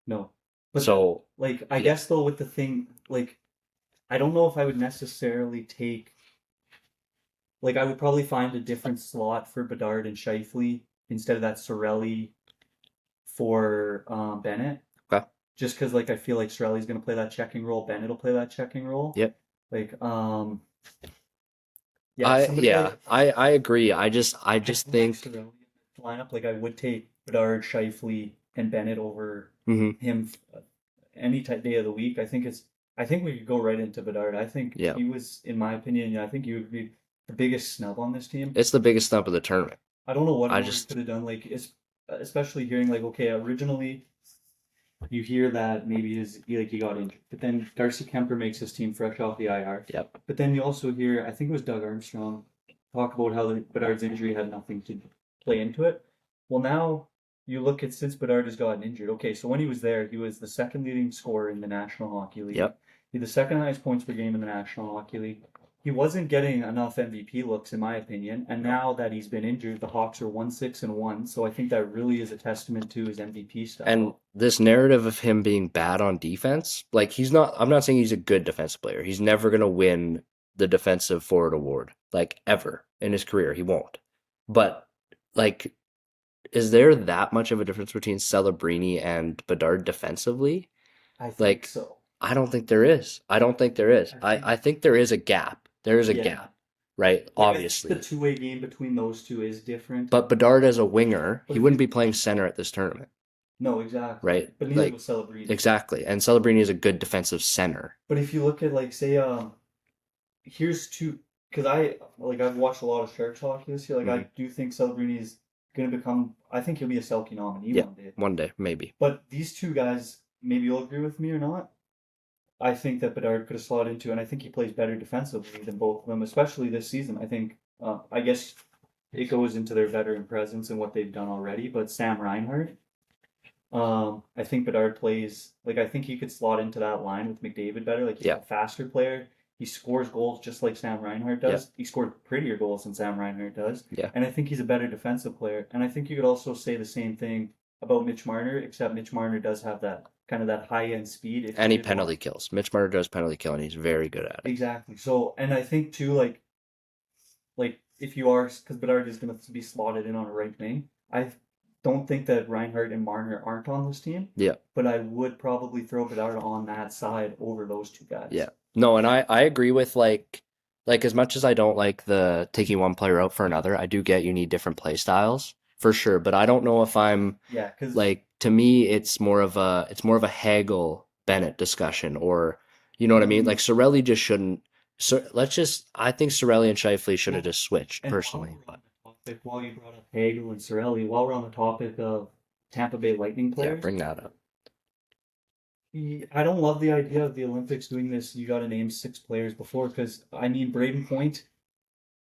No. But So like I yeah. guess though with the thing like I don't know if I would necessarily take like I would probably find a different slot for Bedard and Scheifele instead of that Cirelli for Bennett. Okay. Just because like I feel like Cirelli's gonna play that checking role, Bennett will play that checking role. Yep. Like I agree. I just think Cirelli in the lineup, like I would take Bedard, Scheifele, and Bennett over Mhm. him any day of the week. I think we could go right into Bedard. I think Yeah. he was, in my opinion, I think he would be the biggest snub on this team. it's the biggest snub of the tournament. I don't know what I more just- he could have done. Like, especially hearing like, okay, originally you hear that maybe he got injured, but then Darcy Kemper makes his team fresh off the IR. Yep. But then you also hear, I think it was Doug Armstrong talk about how Bedard's injury had nothing to play into it. Well, now you look at since Bedard has gotten injured. Okay, so when he was there, he was the second leading scorer in the National Hockey League. Yep. He had the second highest points per game in the National Hockey League. He wasn't getting enough MVP looks, in my opinion. And now that he's been injured, the Hawks are 1-6-1. So I think that really is a testament to his MVP style. And this narrative of him being bad on defense, like I'm not saying he's a good defensive player. He's never going to win the defensive forward award, like ever in his career. He won't. But like, is there that much of a difference between Celebrini and Bedard defensively? I think like, so. I don't think there is. I don't think there is. I think there is a gap. There is a Yeah. gap, right? Like, Obviously. the two-way game between those two is different. But Bedard as a winger, he wouldn't be playing center at this tournament, No, exactly. right? But neither Like, was Celebrini. exactly. And Celebrini is a good defensive center. But if you look at like say here's two because I've watched a lot of Sharks hockey this year. Like I do think Celebrini is gonna become I think he'll be a Selke nominee Yeah. one day. One day, maybe. But these two guys, maybe you'll agree with me or not. I think that Bedard could have slotted into, and I think he plays better defensively than both of them, especially this season. I think, I guess it goes into their veteran presence and what they've done already. But Sam Reinhart, I think Bedard plays like I think he could slot into that line with McDavid better. Like he's Yeah. a faster player. He scores goals just like Sam Reinhart does. He scores prettier goals than Sam Reinhart does. Yeah. And I think he's a better defensive player. And I think you could also say the same thing about Mitch Marner, except Mitch Marner does have that kind of that high end speed. If And he you did penalty kills. Mitch Marner does penalty kill, and he's very good at it. Exactly. So, and I think too, like if you are, because Bedard is going to be slotted in on a right wing, I don't think that Reinhardt and Marner aren't on this team. Yeah. But I would probably throw Bedard on that side over those two guys. Yeah. No, and I agree with like as much as I don't like the taking one player out for another, I do get you need different play styles for sure. But I don't know if I'm Yeah, because like to me it's more of a Hagel Bennett discussion, or you know what I mean? Like Sorelli just shouldn't. So I think Sorelli and Scheifele should have just switched personally. But while you brought up Hagel and Sorelli, while we're on the topic of Tampa Bay Lightning yeah, players, bring that up. I don't love the idea of the Olympics doing this. You got to name 6 players before, because I mean, Braden Point,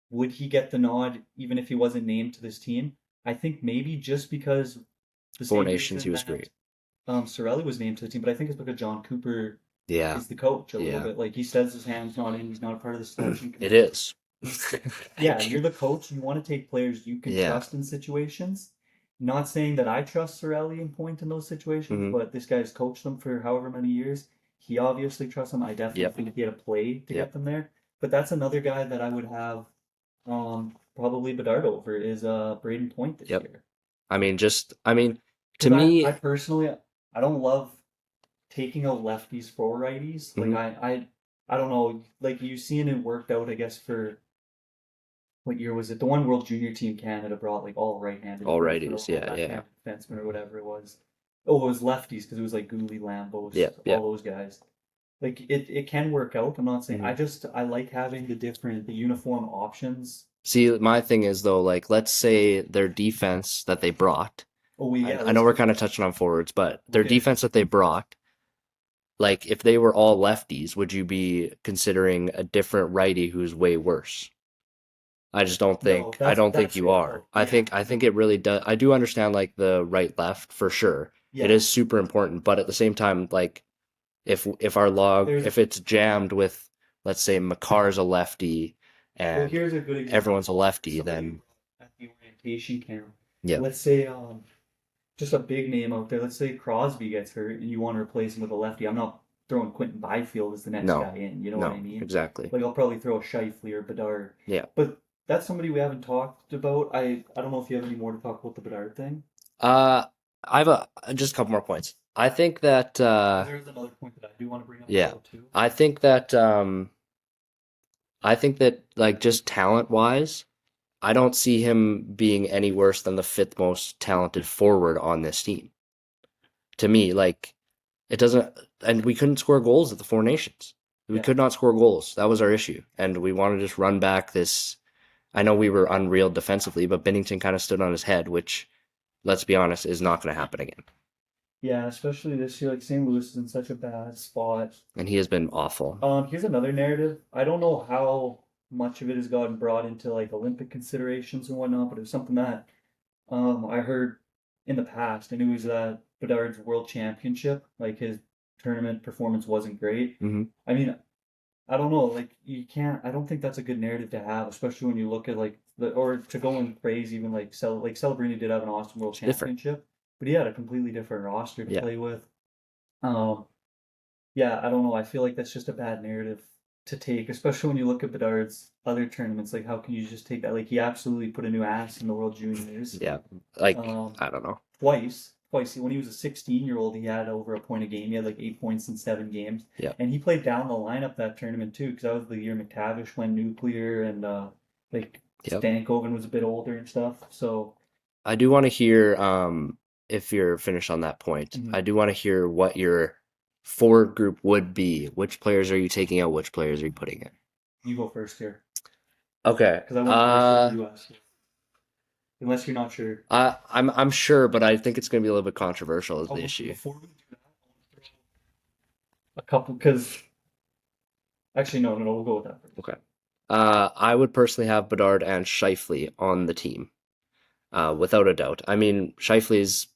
would he get the nod even if he wasn't named to this team? I think maybe just because the Four same Nations, he reason was that, great. Sorelli was named to the team, but I think it's because John Cooper Yeah, is the coach a little Yeah. bit. Like he says his hand's not in, he's not a part of the selection it committee. is. Yeah, you're the coach. You want to take players you can Yeah. trust in situations. Not saying that I trust Sorelli and Point in those situations, Mhm. but this guy's coached them for however many years. He obviously trusts them. I definitely Yep. think he had a play to Yep. get them there. But that's another guy that I would have probably Bedard over is Braden Point this Yep. year. I mean, to 'Cause me, I personally I don't love taking out lefties for righties. Mhm. Like I don't know, like you've seen it worked out, I guess, for what year was it? The one World Junior Team Canada brought like all right-handed. All players, righties, all yeah, left-handed defensemen or whatever it was. Oh, it was lefties because it was like Gooley, Lambos, Yeah, yeah. all those guys. Like it can work out. I'm not saying Mhm. I like having the uniform options. See, my thing is though, like let's say their defense that they brought. Oh yeah, I know we're kind of touching on forwards, but their Okay. defense that they brought, like if they were all lefties, would you be considering a different righty who's way worse? I just don't think No, I don't think that's you it, are. though. I Yeah. think it really does. I do understand like the right left for sure. Yeah. It is super important, but at the same time, like if our log There's- if it's jammed with, let's say Makar's a lefty Well, and here's a good example. everyone's a lefty, Somebody then at the orientation camp. Yeah. Let's say just a big name out there. Let's say Crosby gets hurt and you want to replace him with a lefty. I'm not throwing Quentin Byfield as the next No. guy in. You know no, what I mean? exactly. Like I'll probably throw a Scheifele or Bedard. Yeah. But that's somebody we haven't talked about. I don't know if you have any more to talk about the Bedard thing. I have just a couple more points. I think that There's another point that I do want to bring up Yeah. too. I think that like just talent wise, I don't see him being any worse than the 5th most talented forward on this team. To me, like it doesn't, and we couldn't score goals at the Four Nations. We Yeah. could not score goals. That was our issue, and we want to just run back this. I know we were unreal defensively, but Binnington kind of stood on his head, which, let's be honest, is not going to happen again. Yeah, especially this year. Like St. Louis is in such a bad spot. And he has been awful. Here's another narrative. I don't know how much of it has gotten brought into like Olympic considerations and whatnot, but it was something that I heard in the past, and it was Bedard's World Championship. Like his tournament performance wasn't great. Hmm. I mean, I don't know, like you can't. I don't think that's a good narrative to have, especially when you look at like or to go and praise even like Celebrini did have an awesome World It's different. Championship, but he had a completely different roster to Yeah. play with. Um, yeah, I don't know. I feel like that's just a bad narrative to take, especially when you look at Bedard's other tournaments. Like, how can you just take that? Like, he absolutely put a new ass in the World Juniors. Yeah. Like, Um, I don't know. twice. When he was a 16-year-old, he had over a point a game. He had like 8 points in 7 games, Yeah. and he played down the lineup that tournament too, because that was the year McTavish went nuclear and like Yep. Stankoven was a bit older and stuff. So, I do want to hear, if you're finished on that point, mhm. I do want to hear what your forward group would be. Which players are you taking out? Which players are you putting in? You go first here, Okay. because I went first with the U.S. Unless you're not sure. I'm sure, but I think it's going to be a little bit controversial is the issue. Before we do that, I want to throw a couple because actually no, we'll go with that first. Okay. I would personally have Bedard and Scheifele on the team, without a doubt. I mean, Scheifele's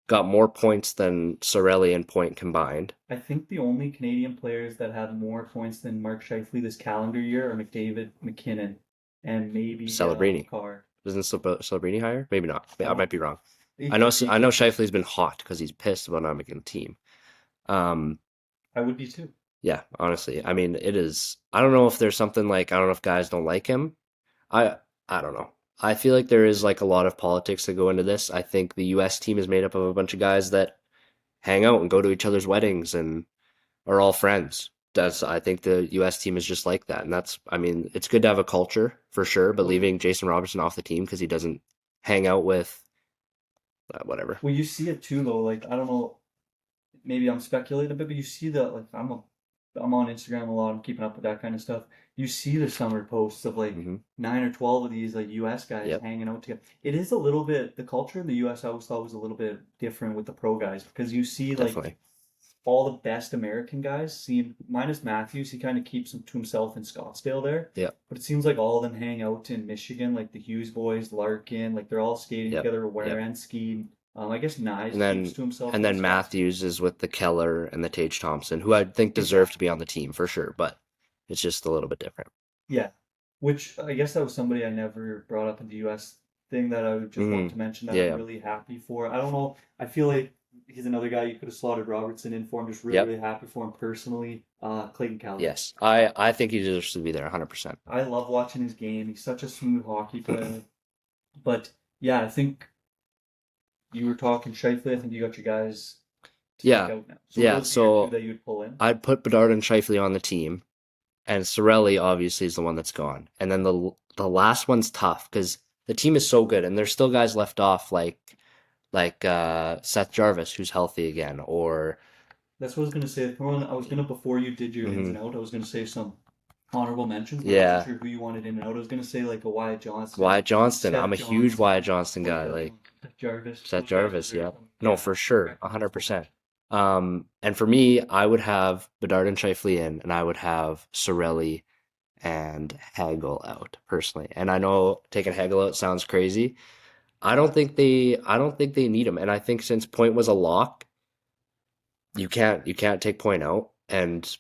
got more points than Sorelli and Point combined. I think the only Canadian players that have more points than Mark Scheifele this calendar year are McDavid, McKinnon, and maybe Celebrini. Carr. Isn't Celebrini higher? Maybe not. I don't- might be wrong. He I know could be, I know he could be. Scheifele's been hot because he's pissed about not making the team. I would be too. Yeah, honestly. I mean, it is. I don't know if there's something like I don't know if guys don't like him. I I don't know. I feel like there is like a lot of politics that go into this. I think the US team is made up of a bunch of guys that hang out and go to each other's weddings and are all friends. That's I think the US team is just like that. And that's I mean, it's good to have a culture for sure, but Well, leaving Jason Robertson off the team because he doesn't hang out with whatever. well, you see it too though. Like I don't know, maybe I'm speculating a bit, but you see that like I'm on Instagram a lot. I'm keeping up with that kind of stuff. You see the summer posts of like Hmm. 9 or 12 of these like U.S. guys Yep. hanging out together. It is a little bit the culture in the U.S. I always thought was a little bit different with the pro guys because you see like Definitely. all the best American guys seem minus Matthews. He kind of keeps him to himself in Scottsdale there. Yep. But it seems like all of them hang out in Michigan, like the Hughes boys, Larkin, like they're all skating Yep. together, Yep. Werenski. I guess Nyes And keeps then to himself and in then Scottsdale. Matthews is with the Keller and the Tage Thompson, who I think deserve to be on the team for sure, but it's just a little bit different. Yeah, which I guess that was somebody I never brought up in the U.S. thing that I would just want to mention that Yeah, I'm yeah. really happy for. I don't know. I feel like he's another guy you could have slotted Robertson in for. I'm just really, Yep. really happy for him personally. Clayton Keller. Yes. I think he deserves to be there 100%. I love watching his game. He's such a smooth hockey player. But yeah, I think you were talking Scheifele. I think you got your guys to Yeah. take out now. Yeah, those are so your two that you would pull in. I'd put Bedard and Scheifele on the team, and Sorelli obviously is the one that's gone. And then the last one's tough because the team is so good, and there's still guys left off like Seth Jarvis who's healthy again, or That's what I was gonna say. I was gonna before you did your ins Mhm. and out, I was gonna say some honorable mentions, but I Yeah, wasn't sure who you wanted in and out. I was gonna say like a Wyatt Johnston, Wyatt Johnston. Seth I'm a huge Johnson, Wyatt Johnston guy. Like Seth Jarvis. Seth Those guys Jarvis, deserve yeah. some. No, Yeah, for sure, correct. 100%. And for me, I would have Bedard and Scheifele in, and I would have Sorelli and Hagel out personally. And I know taking Hagel out sounds crazy. I don't think they need him. And I think since Point was a lock, you can't take Point out. And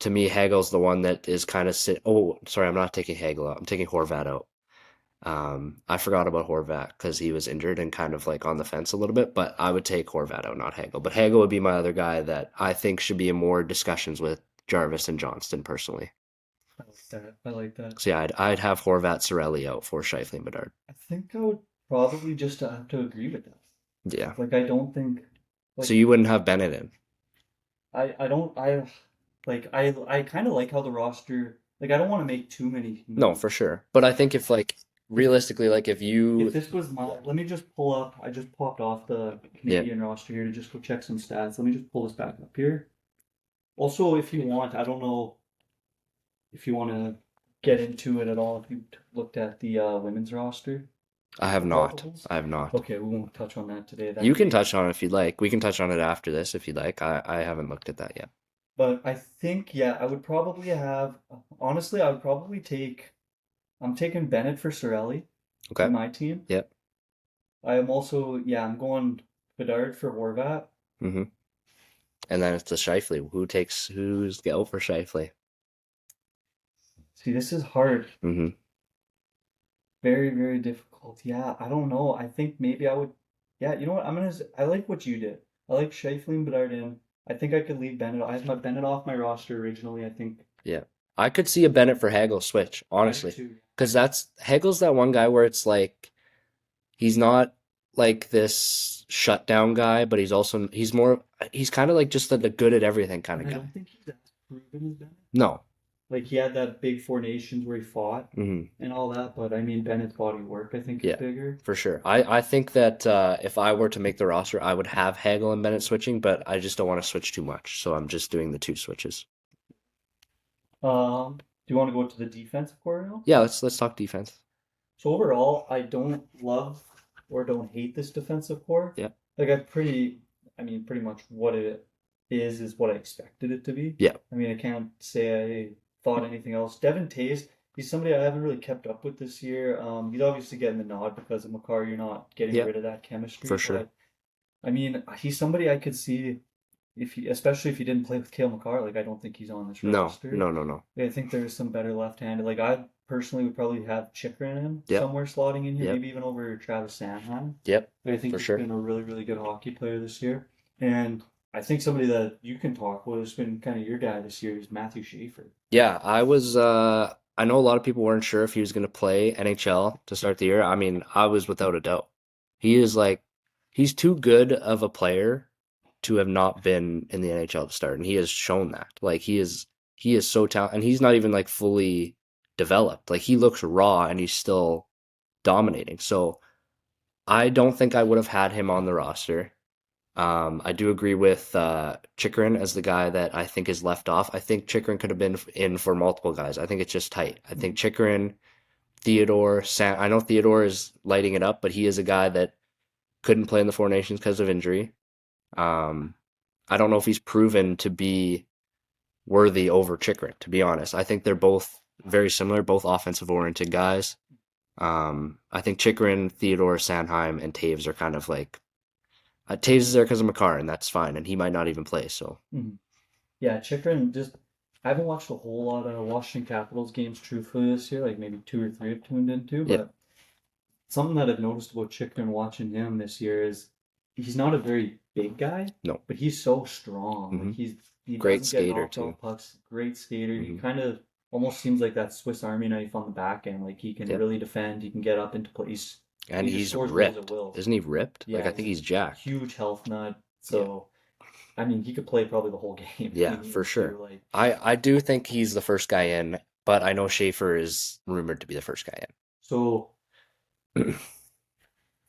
to me, Hagel's the one that is kind of Oh, sorry, I'm not taking Hagel out. I'm taking Horvat out. I forgot about Horvat because he was injured and kind of like on the fence a little bit, but I would take Horvat out, not Hagel. But Hagel would be my other guy that I think should be in more discussions with Jarvis and Johnston personally. I like that. I like that. So yeah, I'd have Horvat Sorelli out for Scheifele and Bedard. I think I would probably just have to agree with that. Yeah. Like I don't think like So you wouldn't have Bennett in. I don't I kind of like how the roster like I don't want to make too many No, moves. for sure. But I think if like realistically, like if If you this was my, let me just pull up. I just popped off the yeah, Canadian roster here to just go check some stats. Let me just pull this back up here. Also, if you want, I don't know if you want to get into it at all. If you looked at the women's roster, I have the not. probables. I have not. Okay, we won't touch on that today. You can touch on it if you'd like. We can touch on it after this if you'd like. I haven't looked at that yet. But I think, yeah, I would probably have, honestly, I would probably take I'm taking Bennett for Sorelli Okay. in my team. Yep. I am also, yeah, I'm going Bedard for Horvat. Mm-hmm. And then it's the Shifley. Who's the out for Shifley? See, this is hard. Mm-hmm. Very, very difficult. Yeah, I don't know. I think maybe I would. Yeah, you know what? I like what you did. I like Scheifele and Bedard in. I think I could leave Bennett. I have my Bennett off my roster originally. I think Yeah. I could see a Bennett for Hagel switch, I do honestly. too. Because that's Hagel's that one guy where it's like he's not like this shutdown guy, but he's kind of like just the good at everything kind of And I guy. don't think he's as proven as Bennett. No. Like he had that big Four Nations where he fought Hmm. and all that, but I mean Bennett's body work I think is Yeah, bigger. for sure. I think that if I were to make the roster, I would have Hagel and Bennett switching, but I just don't want to switch too much. So I'm just doing the two switches. Do you want to go to the defensive core now? Yeah, let's talk defense. So overall, I don't love or don't hate this defensive core. Yeah. Like I mean, pretty much what it is what I expected it to be. Yeah. I mean, I can't say I thought anything else. Devin Tays, he's somebody I haven't really kept up with this year. He's obviously getting the nod because of Makar. You're not getting Yeah, rid of that chemistry, for sure. but I mean, he's somebody I could see especially if he didn't play with Cale Makar. Like, I don't think he's on this No, roster. no, no, no. I think there's some better left-handed. Like I personally would probably have Chikrin in Yep, somewhere slotting in here, yep, maybe even over Travis Sanheim. yep, I think for he's sure. been a really, really good hockey player this year. And I think somebody that you can talk with has been kind of your guy this year is Matthew Schaefer. Yeah, I know a lot of people weren't sure if he was going to play NHL to start the year. I mean, I was without a doubt. He is like he's too good of a player to have not been in the NHL to start, and he has shown that. Like he is so talented, and he's not even like fully developed. Like he looks raw and he's still dominating. So I don't think I would have had him on the roster. I do agree with Chikrin as the guy that I think is left off. I think Chikrin could have been in for multiple guys. I think it's just tight. I think Chikrin, Theodore, Sam. I know Theodore is lighting it up, but he is a guy that couldn't play in the Four Nations because of injury. Um, I don't know if he's proven to be worthy over Chikrin, to be honest. I think they're both very similar, both offensive oriented guys. I think Chikrin, Theodore, Sanheim, and Taves are kind of like Taves is there because of Makar, and that's fine, and he might not even play. So Mhm. Yeah, Chikrin just I haven't watched a whole lot of Washington Capitals games truthfully this year, like maybe two or three I've tuned into, yeah, but something that I've noticed about Chikrin watching him this year is he's not a very big guy, no, but he's so strong. Like hmm he great doesn't get skater knocked too. off pucks. Great skater. He Hmm. kind of almost seems like that Swiss Army knife on the back end. Like he can Yep, really defend. He can get up into place. and He just he's scores goals at ripped, will. isn't he? Ripped? Like Yeah, I he's think a he's jacked. huge health nut. Yeah, So I mean, he could play probably the whole game if he yeah, for needed to. sure. Like I do think he's the first guy in, but I know Schaefer is rumored to be the first guy so. in. If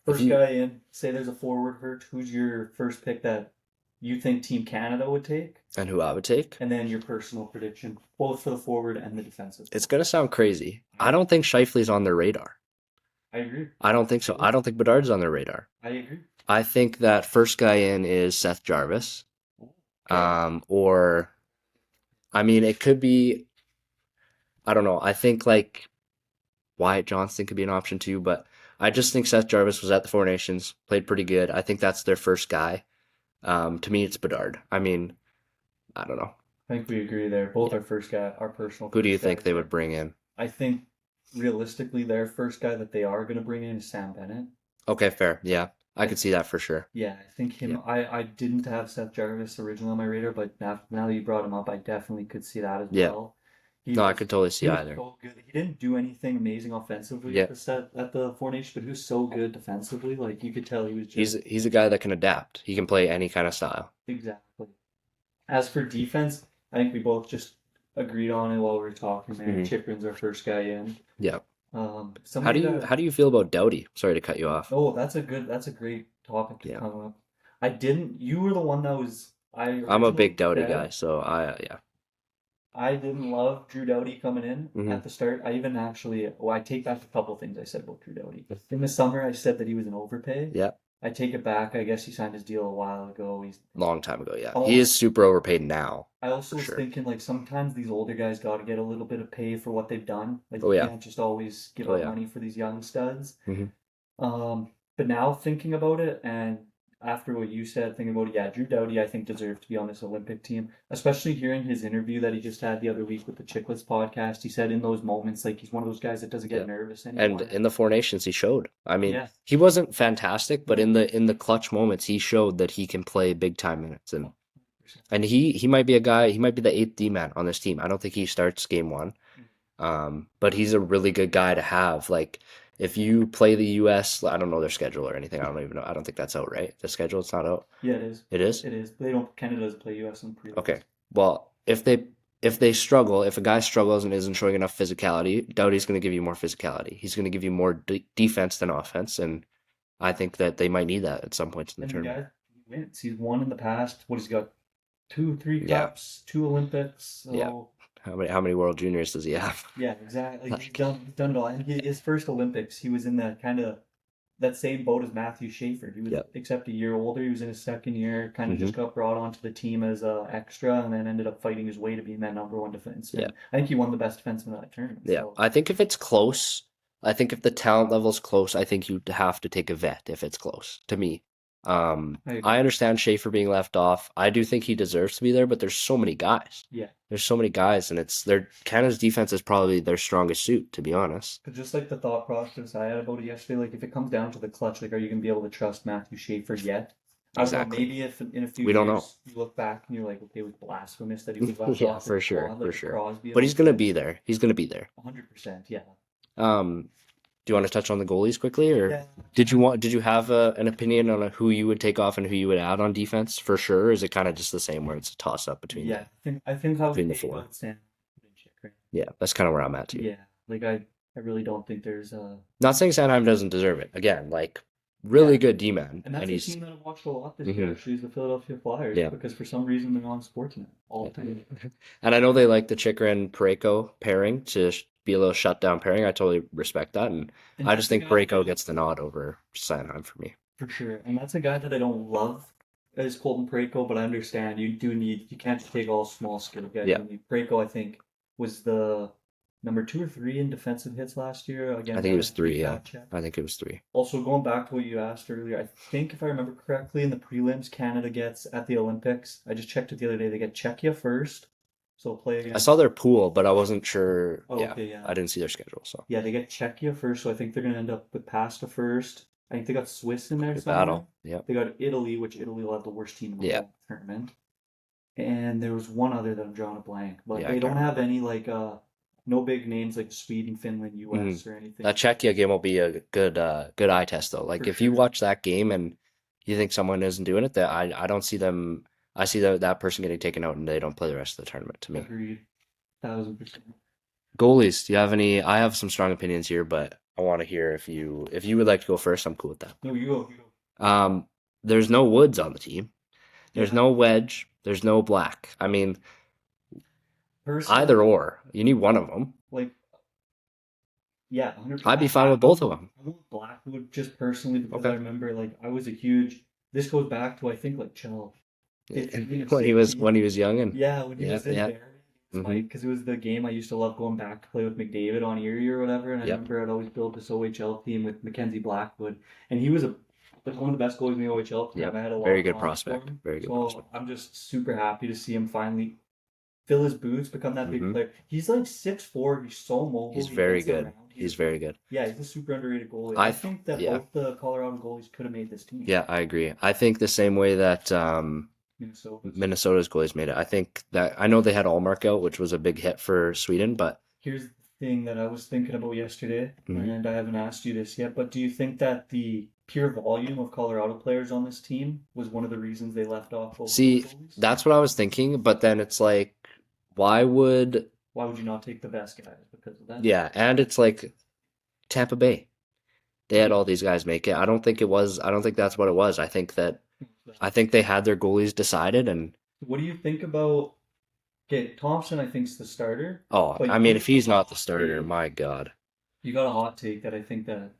First you guy in, say there's a forward hurt. Who's your first pick that you think Team Canada would take? and who I would take, And then your personal prediction, both for the forward and the defensive it's forward. gonna sound crazy. I don't think Shifley's on their radar. I agree. I don't think so. I don't think Bedard's on their radar. I agree. I think that first guy in is Seth Jarvis. Okay. Or I mean, it could be. I don't know. I think like Wyatt Johnston could be an option too, but I just think Seth Jarvis was at the Four Nations, played pretty good. I think that's their first guy. To me, it's Bedard. I mean, I don't know. I think we agree there. Both Yeah. our first guy, our personal Who do you first think guys they there. would bring in? I think realistically, their first guy that they are going to bring in is Sam Bennett. Okay, fair. Yeah, I I could see that for sure. Yeah, I think Yeah. him. I didn't have Seth Jarvis originally on my radar, but now that you brought him up, I definitely could see that as Yeah. well. No, I could totally see He was either. so good. He didn't do anything amazing offensively Yeah. at the Four Nations, but he was so good defensively. Like you could tell he was He's just he's a guy that can adapt. He can play any kind of style. exactly. As for defense, I think we both just agreed on it while we were talking there. Hmm. Chikrin's our first guy in. Yeah. Somebody How do you feel about Doughty? Sorry to cut you off. oh, that's a great topic to Yeah. come up. You were the one that was I I'm a originally big Doughty said guy, so yeah. I didn't love Drew Doughty coming in Hmm. at the start. I even actually, well, I take back a couple things I said about Drew Doughty. In the summer, I said that he was an overpay. Yeah. I take it back. I guess he signed his deal a while ago. Long time ago, yeah. He Also, is super overpaid now, I for also was sure. thinking like sometimes these older guys got to get a little bit of pay for what they've done. Like Oh you yeah. can't just always give Oh up yeah. money for these young studs. Hmm. But now thinking about it, and after what you said, thinking about it, yeah, Drew Doughty, I think deserved to be on this Olympic team. Especially hearing his interview that he just had the other week with the Chicklets podcast. He said in those moments, like he's one of those guys that doesn't get Yeah. nervous And anymore. in the Four Nations, he showed. I mean, Yeah, he wasn't fantastic, but in the clutch moments, he showed that he can play big time minutes. And he might be a guy. He might be the eighth D man on this team. I don't think he starts game one. But he's a really good guy to have. Like, if you play the U.S., I don't know their schedule or anything. I don't even know. I don't think that's out, right? The schedule, it's not out. yeah, it is. It is? It is. They don't. Canada doesn't play U.S. in Okay. prelims. Well, if they struggle, if a guy struggles and isn't showing enough physicality, Doughty's going to give you more physicality. He's going to give you more defense than offense, and I think that they might need that at some points in the And the tournament. guy wins. He's won in the past. What has he got? Two, three Yeah, cups, two Olympics. yeah. So How many World Juniors does he have? yeah, exactly. He's Like, done it all. And his first Olympics, he was in that kind of that same boat as Matthew Schaefer. He was yeah. except a year older. He was in his second year. Kind of Hmm. just got brought onto the team as a extra, and then ended up fighting his way to being that number one Yeah, defenseman. I think he won the best defenseman of that tournament. yeah. So I think if it's close, I think if the talent level's close, I think you'd have to take a vet if it's close. To me, I I agree. understand Schaefer being left off. I do think he deserves to be there, but there's so many guys. Yeah, There's so many guys, and it's their Canada's defense is probably their strongest suit, to be honest. because just like the thought process I had about it yesterday, like if it comes down to the clutch, like are you gonna be able to trust Matthew Schaefer yet? I don't know. Exactly. Maybe if in a few We don't know. years you look back and you're like, okay, it was blasphemous that he was left Yeah, off in for the sure, squad, for like a sure. Crosby of But he's gonna himself. be there. He's gonna be there. 100%, yeah. Um, do you want to touch on the goalies quickly, or Yeah. did you have an opinion on who you would take off and who you would add on defense for sure? Or is it kind of just the same where it's a toss up between Yeah, I think I would the take four? out Sam Chikrin. Yeah, that's kind of where I'm at too. Yeah, like I really don't think there's Not saying Sanheim doesn't deserve it. Again, like yeah, really good D man, and and that's a he's team that I've watched a lot this year hmm actually is the Philadelphia Flyers yeah. because for some reason they're on Sportsnet all Yeah. the time. And I know they like the Chikrin Pareko pairing to be a little shutdown pairing. I totally respect that, and And I just that's a think guy that I Pareko don't gets the nod over Sanheim for me. for sure. And that's a guy that I don't love as Colton Parayko, but I understand you can't just take all small skill guys. Yeah, You need Parayko, I think, was the number two or three in defensive hits last year. I Again, think it that was has to be three. Yeah, fact checked. I think it was three. Also, going back to what you asked earlier, I think if I remember correctly, in the prelims, Canada gets at the Olympics. I just checked it the other day. They get Czechia first, so play I saw against. their pool, but I wasn't sure. Oh, Yeah, okay, yeah, I didn't see their schedule, so yeah. They get Czechia first, so I think they're gonna end up with Pasta first. I think they got Swiss in there good somewhere. battle. Yep. They got Italy, which Italy will have the worst team in the Yeah, whole tournament. And there was one other that I'm drawing a blank, but yeah, I they don't can't have remember. any like no big names like Sweden, Finland, Hmm. US or That anything Czechia game will be a good eye test though. Like for if you sure. watch that game and you think someone isn't doing it, that I don't see them. I see that person getting taken out and they don't play the rest of the tournament. To me, Agreed, 1000%. goalies. Do you have any? I have some strong opinions here, but I want to hear if you would like to go first. I'm cool with that. No, you go, you go. Um, there's no Woods on the team. There's Yeah, no Wedge. There's no Black. I mean, either personally, or. You need one of them. like yeah, 100%. I'd be fine with both of them. I want Blackwood just personally because I Okay. remember like I was a huge. This goes back to I think like Chell 15 or When he was 16. when he was young and Yeah, when he yeah, was in yeah. Barrie, it's Hmm. funny because it was the game I used to love going back to play with McDavid on Erie or whatever. And I Yep. remember I'd always build this OHL team with Mackenzie Blackwood, and he was like one of the best goalies in the OHL program. Yep. I had a lot Very of good confidence for prospect. him, Very good so prospect. I'm just super happy to see him finally fill his boots, become that big Hmm. player. He's like 6'4". He's so mobile. He's He very gets good. around. He's very good. Yeah, he's a super underrated goalie. I I th- think that yeah. both the Colorado goalies could have made this team. Yeah, I agree. I think the same way that Minnesota's. Minnesota's goalies made it. I think that I know they had Allmark out, which was a big hit for Sweden, but Here's the thing that I was thinking about yesterday, mhm. and I haven't asked you this yet, but do you think that the pure volume of Colorado players on this team was one of the reasons they left off both of those See, goalies? that's what I was thinking, but then it's like, why would Why would you not take the best guys because of that? yeah, and it's like Tampa Bay. They had all these guys make it. I don't think that's what it was. I think they had their goalies decided and What do you think about? Okay, Thompson, I think's the starter, oh, but I you mean if he's got a not the hot starter, take. my God. You got a hot take that I think that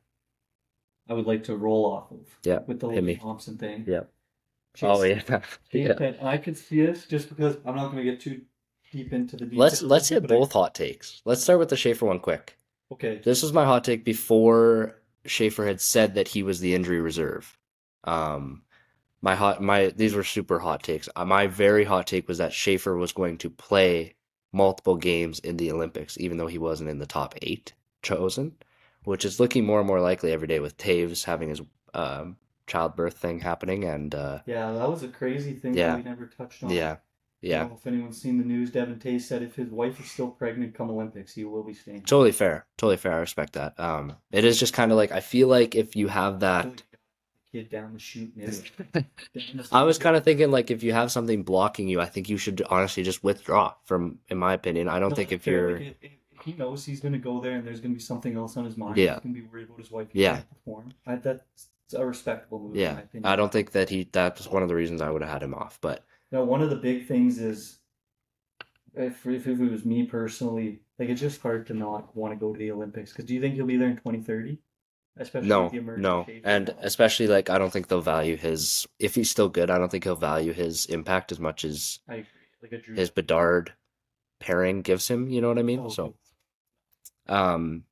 I would like to roll off of Yeah, with the hit Logan me. Thompson thing. Yeah. Oh Chase, yeah. Chase Yeah. Penn. I could see it just because I'm not going to get too deep into the details Let's of it, hit but I both hot takes. Let's start with the Schaefer one quick. okay. This was my hot take before Schaefer had said that he was the injury reserve. Um, my these were super hot takes. My very hot take was that Schaefer was going to play multiple games in the Olympics, even though he wasn't in the top 8 chosen, which is looking more and more likely every day with Taves having his um, childbirth thing happening, and Yeah, that was a crazy thing that yeah, we never touched on. yeah, I don't yeah. know if anyone's seen the news. Devin Tace said if his wife is still pregnant come Olympics, he will be staying home. Totally fair. Totally fair. I respect that. It is just kind of like I feel like if you have Until that, you got the kid down the chute and it's down the I was stairs. kind of thinking like if you have something blocking you, I think you should honestly just withdraw from, in my opinion. I don't No, think that's if fair. you're, Like if he knows he's going to go there and there's going to be something else on his mind, he's yeah, going to be worried about his wife. He yeah, can't perform. That's a respectable move in yeah. my I opinion. don't think that that's one of the reasons I would have had him off. But Now, one of the big things is if it was me personally, like it's just hard to not want to go to the Olympics. Because do you think he'll be there in 2030? Especially with no, the emerging no. Schaefer And now. especially like I don't think they'll value his, if he's still good, I don't think he'll value his impact as much as I agree. Like a Drew. his Bedard pairing gives him, you know what I mean? Oh, So, um,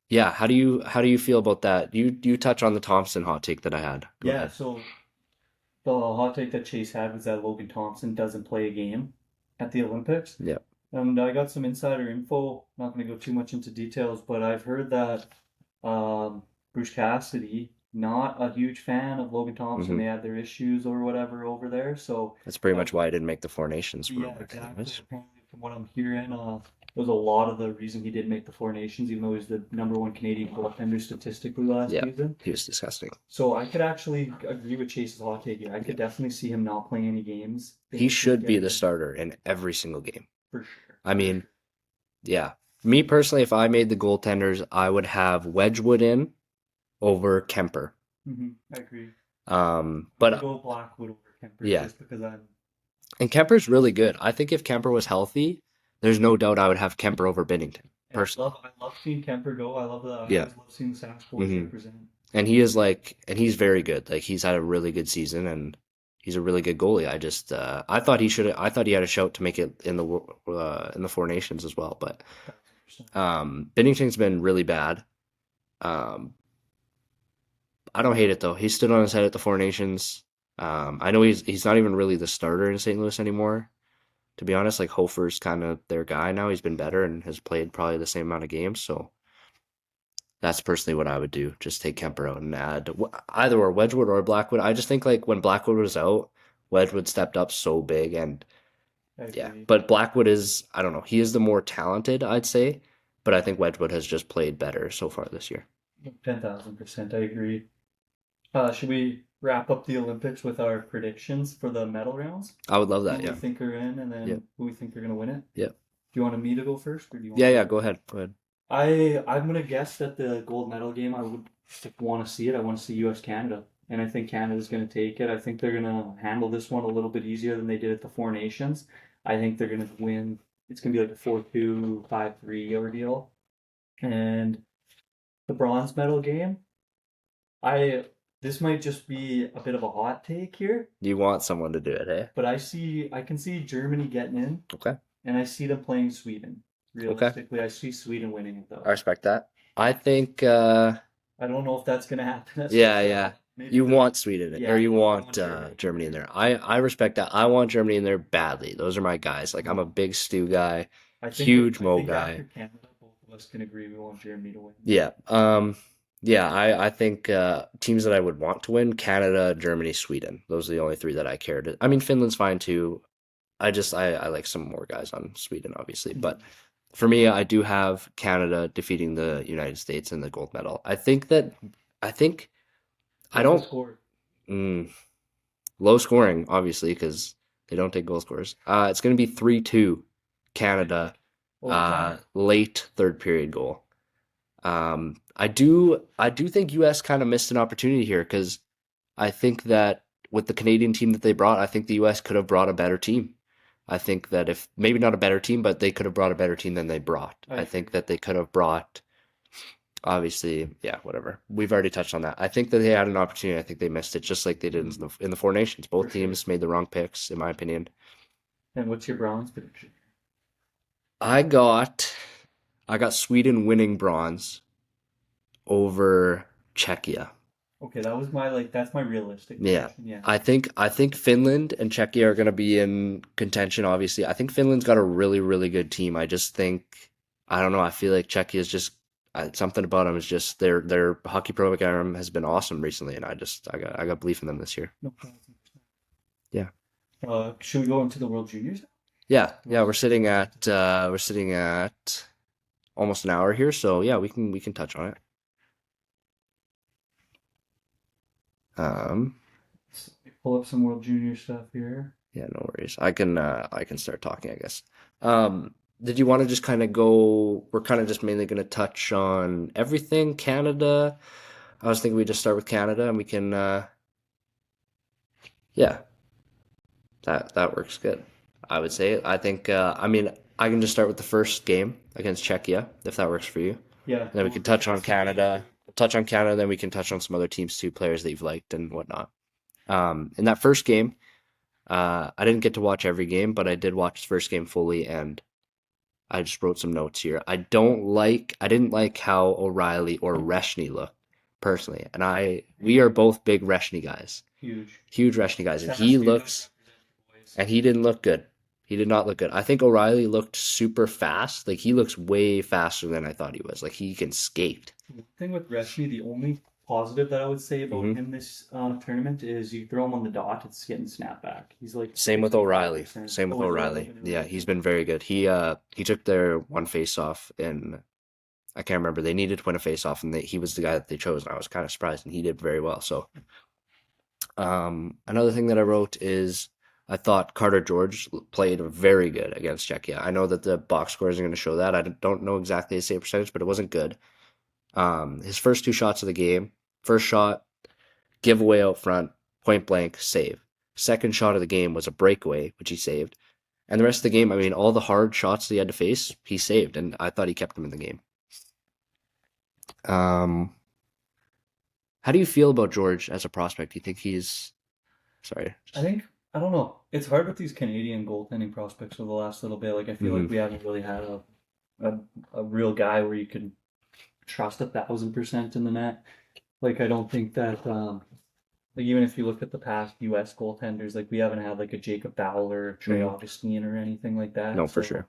yeah, how do you feel about that? You touch on the Thompson hot take that I had. Go yeah. ahead. So the hot take that Chase had was that Logan Thompson doesn't play a game at the Olympics. Yeah. And I got some insider info. Not going to go too much into details, but I've heard that Bruce Cassidy not a huge fan of Logan Thompson. Hmm. They had their issues or whatever over there. So That's pretty uh, much why I didn't make the Four Nations yeah, rumor. exactly. Apparently, from what I'm hearing, was a lot of the reason he didn't make the Four Nations, even though he's the #1 Canadian goaltender statistically last Yeah, season. he was disgusting. So I could actually agree with Chase's hot take here. I could definitely see him not playing any games He this should be weekend the starter in every single game. for sure. I mean, yeah. Me personally, if I made the goaltenders, I would have Wedgwood in over Kemper. I agree. I But go Blackwood over Kemper yeah, just because I'm. and Kemper's really good. I think if Kemper was healthy, there's no doubt I would have Kemper over Binnington And personally. I love seeing Kemper go. I love the. I Yeah. always love seeing the Sask boys Hmm. represent. And he is like, and he's very good. Like he's had a really good season, and he's a really good goalie. I just, I thought he should. I thought he had a shout to make it in the Four Nations as well. But 1,000%. Binnington's been really bad. Um, I don't hate it though. He stood on his head at the Four Nations. I know he's not even really the starter in St. Louis anymore. To be honest, like Hofer's kind of their guy now. He's been better and has played probably the same amount of games. So that's personally what I would do. Just take Kemper out and add either or Wedgwood or Blackwood. I just think like when Blackwood was out, Wedgwood stepped up so big, and I yeah. agree. But Blackwood is, I don't know, he is the more talented, I'd say. But I think Wedgwood has just played better so far this year. 10,000%. I agree. Should we wrap up the Olympics with our predictions for the medal rounds? I would love Who that. we Yeah. think are in, and then Yeah. who we think are going to win it? Yeah. Do you want me to go first, or do you want? Yeah. Yeah. Go ahead. Go ahead. I'm gonna guess that the gold medal game I would want to see it. I want to see U.S. Canada, and I think Canada's gonna take it. I think they're gonna handle this one a little bit easier than they did at the Four Nations. I think they're gonna win. It's gonna be like a 4-2, 5-3 ordeal, and the bronze medal game. I This might just be a bit of a hot take here, You want someone to do it, eh? but I can see Germany getting in, Okay. and I see them playing Sweden. Okay. Realistically, I see Sweden winning it though. I respect that. I think, I don't know if that's gonna happen. yeah. Maybe You want Sweden in, Yeah, or you I want want Germany. Germany in there. I respect that. I want Germany in there badly. Those are my guys. Like I'm a big Stu guy. I think Huge I Mo think guy. after Canada, both of us can agree we want Germany to win. Yeah. Yeah, I think teams that I would want to win, Canada, Germany, Sweden. Those are the only three that I cared. I mean, Finland's fine too. I like some more guys on Sweden, obviously. But for me, I do have Canada defeating the United States in the gold medal. I think I What's the don't score? low scoring, obviously, because they don't take goal scores. It's going to be 3-2 Canada, Overtime. late third period goal. I do think US kind of missed an opportunity here because I think that with the Canadian team that they brought, I think the US could have brought a better team. I think that if maybe not a better team, but they could have brought a better team than they brought. I I think agree. that they could have brought obviously, yeah, whatever. We've already touched on that. I think that they had an opportunity. I think they missed it, just like they did in the Four Nations. Both For sure. teams made the wrong picks, in my opinion. And what's your Browns prediction? I got I got Sweden winning bronze over Czechia. Okay, that was my that's my realistic Yeah. prediction. Yeah. I think Finland and Czechia are going to be in contention, obviously. I think Finland's got a really, really good team. I just think I don't know, I feel like Czechia is just something about them is just their hockey program has been awesome recently, and I got belief in them this year. No problem. Yeah. Should we go into the World Juniors? Yeah, we're sitting at almost an hour here, so yeah, we can touch on it. Let's pull up some World Junior stuff here. Yeah, no worries. I can start talking, I guess. Did you want to just kind of go, we're kind of just mainly going to touch on everything Canada. I was thinking we just start with Canada and we can yeah, that works good. I would say. I think I mean, I can just start with the first game against Czechia if that works for you. Yeah. And then we can touch on Canada. Touch on Canada, then we can touch on some other teams too, players that you've liked and whatnot. In that first game, I didn't get to watch every game, but I did watch the first game fully, and I just wrote some notes here. I didn't like how O'Reilly or Reshny looked personally, and we are both big Reshny guys, Huge. huge Reshny guys, and Chemistry doesn't represent the boys. he didn't look good. He did not look good. I think O'Reilly looked super fast. Like he looks way faster than I thought he was. Like he can skate. The thing with Reshny, the only positive that I would say about hmm him this tournament is you throw him on the dot, it's getting snapped back. He's like Same with O'Reilly. 55%. Same with Oh, is it O'Reilly. O'Reilly? Yeah, he's been very good. He took their one face off in I can't remember. They needed to win a face off, and he was the guy that they chose, and I was kind of surprised, and he did very well. So, another thing that I wrote is I thought Carter George played very good against Czechia. I know that the box score isn't going to show that. I don't know exactly the save percentage, but it wasn't good. His first two shots of the game, first shot, giveaway out front, point blank, save. Second shot of the game was a breakaway, which he saved. And the rest of the game, I mean, all the hard shots that he had to face, he saved, and I thought he kept them in the game. Um, how do you feel about George as a prospect? Do you think he's sorry? I think I don't know. It's hard with these Canadian goaltending prospects over the last little bit. Like I feel like we haven't really had a, a real guy where you can trust 1,000% in the net. Like I don't think that like even if you look at the past U.S. goaltenders, like we haven't had like a Jacob Fowler, Trey Mhm. Augustine, or anything like that. No, for So sure.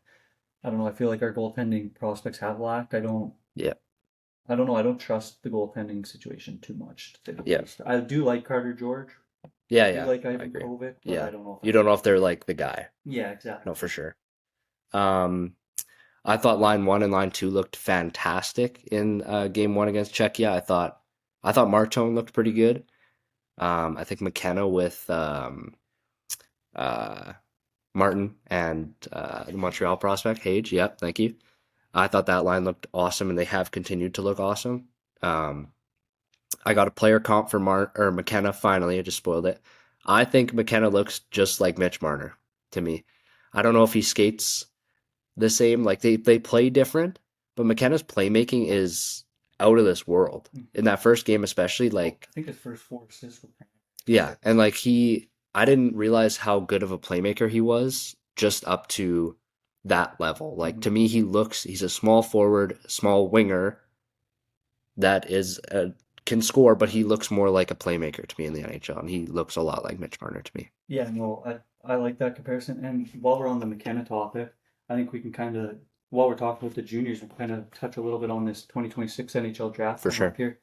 I don't know. I feel like our goaltending prospects have lacked. Yeah, I don't know. I don't trust the goaltending situation too much, to say the yeah, least. I do like Carter George. yeah, I do yeah. like I Ivan agree. Kovic, but Yeah, I don't know if you I don't know trust if they're like the guy. Yeah, exactly. No, for sure. Um, I thought line one and line two looked fantastic in game one against Czechia. I thought Martone looked pretty good. I think McKenna with uh, Martin and the Montreal prospect Hage. Yep, thank you. I thought that line looked awesome, and they have continued to look awesome. Um, I got a player comp for McKenna finally. I just spoiled it. I think McKenna looks just like Mitch Marner to me. I don't know if he skates the same. Like they play different, but McKenna's playmaking is out of this world. In that first game, especially, like I think his first 4 assists were yeah, and like I didn't realize how good of a playmaker he was just up to that level. Like to me, he's a small forward, small winger that can score, but he looks more like a playmaker to me in the NHL, and he looks a lot like Mitch Marner to me. Yeah, no, I like that comparison. And while we're on the McKenna topic, I think we can kind of, while we're talking about the juniors, we can kind of touch a little bit on this 2026 NHL draft For coming sure. up here.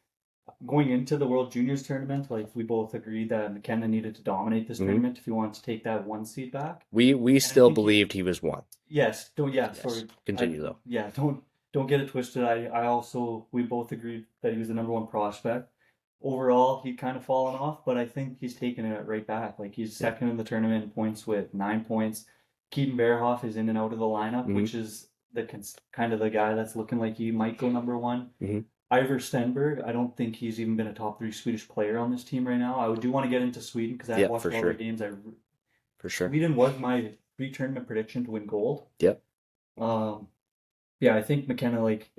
Going into the World Juniors tournament, like we both agreed that McKenna needed to dominate this Mhm. tournament if he wants to take that 1 seed back. We I still think he- believed he was one. Yes, don't yeah, Yes. sorry. Continue though. Yeah, don't get it twisted. I also we both agreed that he was the number one prospect. Overall, he kind of fallen off, but I think he's taken it right back. Like he's Yeah. second in the tournament in points with 9 points. Keaton Bearhoff is in and out of the lineup, Mhm. which is kind of the guy that's looking like he might go number one. Mhm. Ivor Stenberg, I don't think he's even been a top three Swedish player on this team right now. I do want to get into Sweden because I've Yeah, watched for all sure. their games. For sure. Sweden was my pre-tournament prediction to win gold. Yep. Yeah, I think McKenna, like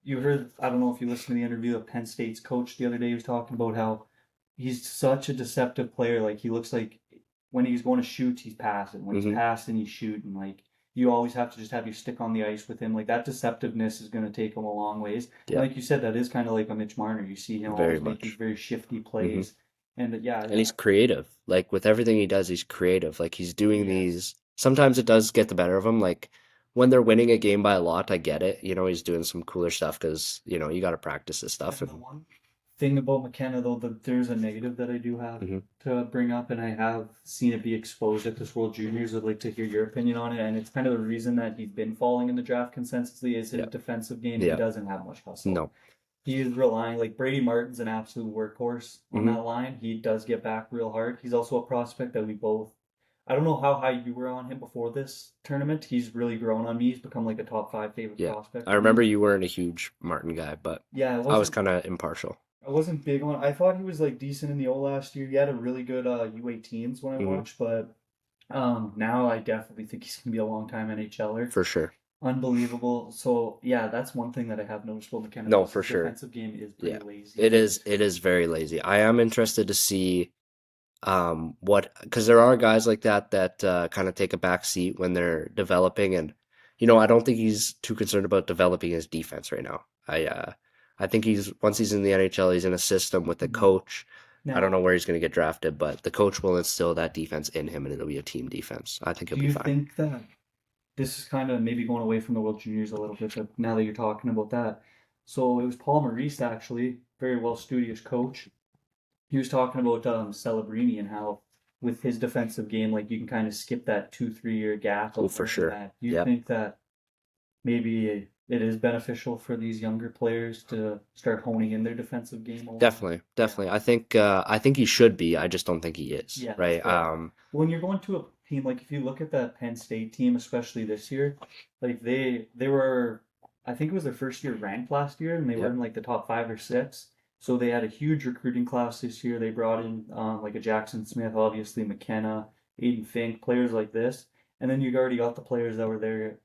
you heard, I don't know if you listened to the interview of Penn State's coach the other day. He was talking about how he's such a deceptive player. Like he looks like when he's going to shoot, he's passing. When he's Hmm. passing, he's shooting. Like you always have to just have your stick on the ice with him. Like that deceptiveness is going to take him a long ways. And Yeah, like you said, that is kind of like a Mitch Marner. You see him very always make these much. very shifty Hmm. plays. And yeah, And he's creative. Like with everything he does, he's creative. Like he's doing yes. these. Sometimes it does get the better of him. Like when they're winning a game by a lot, I get it. He's doing some cooler stuff because you got to practice this stuff. And the And one thing about McKenna, though, that there's a negative that I do have mhm. to bring up, and I have seen it be exposed at this World Juniors. I'd like to hear your opinion on it. And it's kind of the reason that he's been falling in the draft consensusly is his Yeah, defensive game. He yeah, doesn't have much hustle. no, He is relying, like Brady Martin's an absolute workhorse on hmm that line. He does get back real hard. He's also a prospect that we both, I don't know how high you were on him before this tournament. He's really grown on me. He's become like a top five favorite yeah. prospect I for me. remember you weren't a huge Martin guy, but Yeah, I was kind of impartial. I wasn't big on. I thought he was like decent in the O last year. He had a really good U18s when I Hmm. watched, but now I definitely think he's gonna be a long time NHLer. For sure. Unbelievable. So yeah, that's one thing that I have noticed about McKenna No, though. for His sure. defensive game is Yeah. pretty lazy It for is his. it is very lazy. I am interested to see what because there are guys like that kind of take a back seat when they're developing, and I don't think he's too concerned about developing his defense right now. I think he's once he's in the NHL, he's in a system with a Mhm. coach. I don't Now, know where he's going to get drafted, but the coach will instill that defense in him, and it'll be a team defense. I think he'll do be you fine. think that this is kind of maybe going away from the World Juniors a little bit, but now that you're talking about that, so it was Paul Maurice actually, very well studious coach. He was talking about Celebrini and how with his defensive game, like you can kind of skip that 2, 3 year gap Oh, of for learning sure. that. Do you Yep. think that maybe it is beneficial for these younger players to start honing in their defensive game a lot? Definitely, Yeah. definitely. I think he should be. I just don't think he is, Yeah, that's right? fair. When you're going to a team like if you look at that Penn State team, especially this year, like they were, I think it was their first year ranked last year, and they were Yep. in like the top 5 or 6. So they had a huge recruiting class this year. They brought in like a Jackson Smith, obviously McKenna, Aiden Fink, players like this, and then you already got the players that were there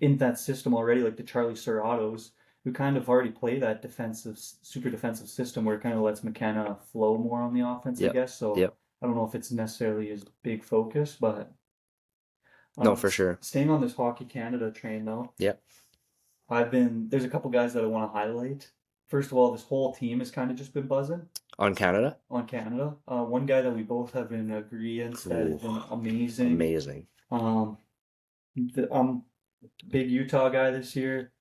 in that system already, like the Charlie Serratos, who kind of already play that defensive, super defensive system where it kind of lets McKenna flow more on the offense, I Yep. guess. So Yep. I don't know if it's necessarily his big focus, but No, for sure. staying on this Hockey Canada train though, Yep. there's a couple guys that I want to highlight. First of all, this whole team has kind of just been buzzing On Canada? on Canada. One guy that we both have been agreeing that has Ooh, been amazing. amazing. Um, I'm big Utah guy this year.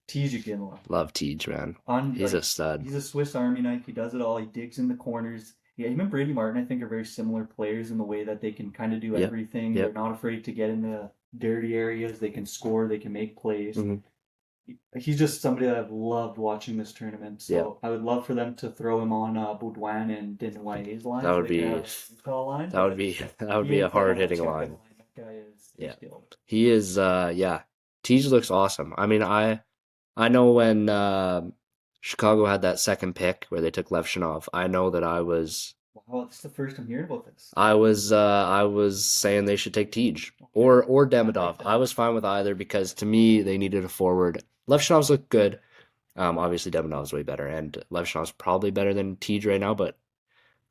TJ Ginla. Love Tej, man. On He's a like stud. he's a Swiss Army knife. He does it all. He digs in the corners. Yeah, him and Brady Martin, I think, are very similar players in the way that they can kind of do Yep. everything. They're Yep. not afraid to get in the dirty areas. They can score. They can make plays. Hmm. He's just somebody that I've loved watching this tournament. Yep. So I would love for them to throw him on Baudouin and Desnoyers line That so would they can be have a Utah line. that would But be that would he be a ain't playing on hard-hitting much of a line. line. That guy is Yeah. skilled. He is yeah. Tej looks awesome. I mean, I know when Chicago had that second pick where they took Levshinov, I know that Wow, this is the first I'm hearing about this. I was saying they should take Tej Okay, or I like Demidov. I that. was fine with either because to me they needed a forward. Levshinov's looked good. Obviously Demidov's way better, and Levshinov's probably better than Tej right now. But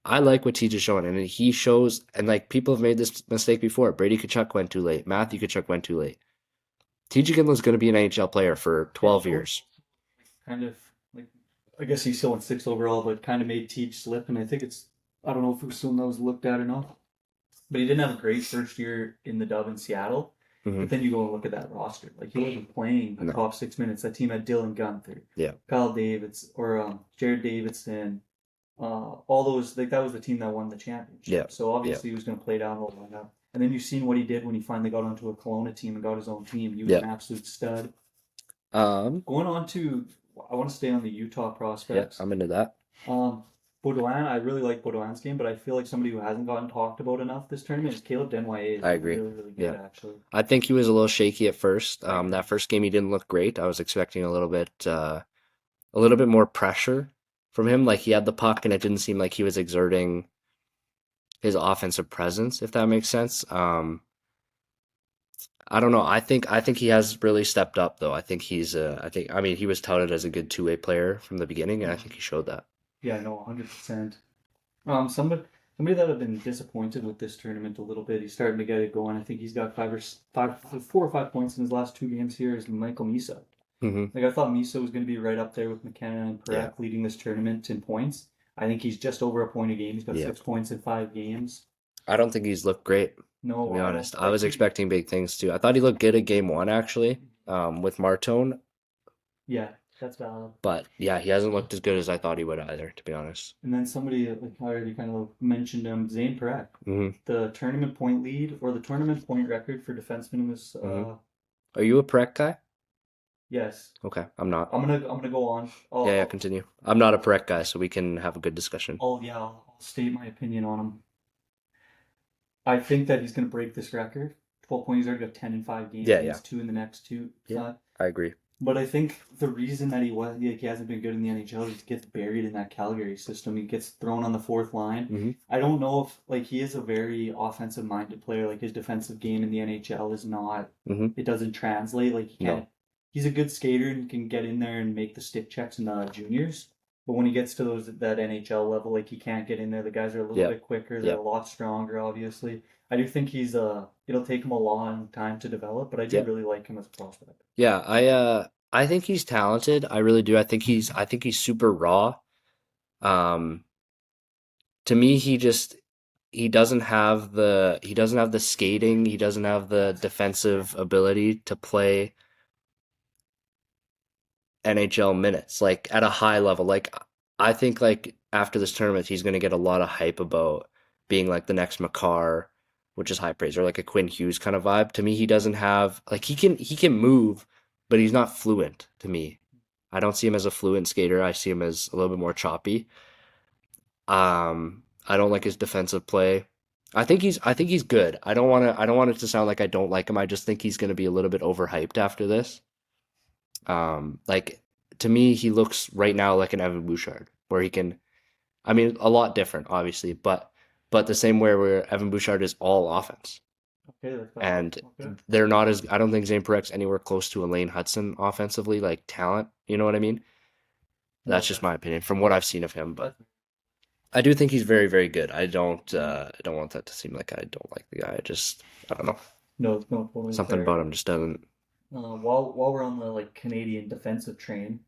I like what Tej is showing, and he shows. And like people have made this mistake before. Brady Tkachuk went too late. Matthew Tkachuk went too late. Tej Ginla's going to be an NHL player for Yeah, 12 years. kind of like I guess he's still in 6 overall, but kind of made Teach slip, and I think I don't know if it was something that was looked at or not. But he didn't have a great first year in the Dub in Seattle. Hmm. But then you go and look at that roster. Like he wasn't playing the No. top 6 minutes. That team had Dylan Gunther, Yeah. Kyle Davids, or Jared Davidson, all those like that was the team that won the championship. Yeah. So obviously he was going to play down the lineup. And then you've seen what he did when he finally got onto a Kelowna team and got his own team. He was Yeah. an absolute stud. Um. Going on to, I want to stay on the Utah Yeah. prospects. I'm into that. Baudouin, I really like Baudouin's game, but I feel like somebody who hasn't gotten talked about enough this tournament is Caleb Desnoyers. I agree. Really, really good, Yeah. actually. I think he was a little shaky at first. I agree. That first game he didn't look great. I was expecting a little bit more pressure from him. Like he had the puck, and it didn't seem like he was exerting his offensive presence, if that makes sense. I don't know. I think he has really stepped up though. I mean he was touted as a good two-way player from the beginning, and I think he showed that. Yeah, no, 100%. Somebody that I've been disappointed with this tournament a little bit. He's starting to get it going. I think he's got 4 or 5 points in his last 2 games here. Is Michael Misa. Hmm. Like I thought Misa was going to be right up there with McKenna and Yeah. Perek leading this tournament in points. I think he's just over a point a game. He's got Yeah. 6 points in 5 games. I don't think he's looked great, to No, be I don't honest. I like was he. expecting big things too. I thought he looked good at game one actually, with Martone, Yeah, that's valid. but yeah, he hasn't looked as good as I thought he would either, to be honest. And then somebody like I already kind of mentioned him, Zane Perek, Hmm. the tournament point lead or the tournament point record for defensemen in this. Hmm. Are you a Prek guy? Yes, Okay, I'm not. I'm gonna go on. Yeah, yeah, continue. I'm not a Prek guy, so we can have a good discussion. I'll state my opinion on him. I think that he's gonna break this record. 12 points. He's already got 10 in 5 games. Yeah, He yeah, needs two in the next two. yeah. I agree. But I think the reason that he hasn't been good in the NHL is he gets buried in that Calgary system. He gets thrown on the fourth line. Hmm. I don't know if like he is a very offensive minded player. Like his defensive game in the NHL is not. Hmm. It doesn't translate. Like he can't. No. He's a good skater and can get in there and make the stick checks in the juniors. But when he gets to that NHL level, like he can't get in there. The guys are a little Yep. bit quicker. They're a Yep. lot stronger, obviously. I do think it'll take him a long time to develop, but I do Yep. really like him as a prospect. Yeah, I think he's talented. I really do. I think he's super raw. Um, to me, he doesn't have the skating, he doesn't have the defensive ability to play NHL minutes like at a high level. Like I think like after this tournament, he's gonna get a lot of hype about being like the next Makar, which is high praise, or like a Quinn Hughes kind of vibe. To me, he doesn't have like he can move, but he's not fluent to me. I don't see him as a fluent skater. I see him as a little bit more choppy. I don't like his defensive play. I think he's good. I don't want it to sound like I don't like him. I just think he's going to be a little bit overhyped after this. Like to me, he looks right now like an Evan Bouchard, where he can. I mean, a lot different, obviously, but the same way where Evan Bouchard is all offense, Okay, that's valid. and Okay. they're not as. I don't think Zane Parek's anywhere close to Elaine Hudson offensively, like talent. You know what I mean? No, That's just my opinion from what I've seen of him, but that's I do think he's very, very good. I don't want that to seem like I don't like the guy. I don't know. no, no, totally Something fair. about him just doesn't. While we're on the like Canadian defensive train,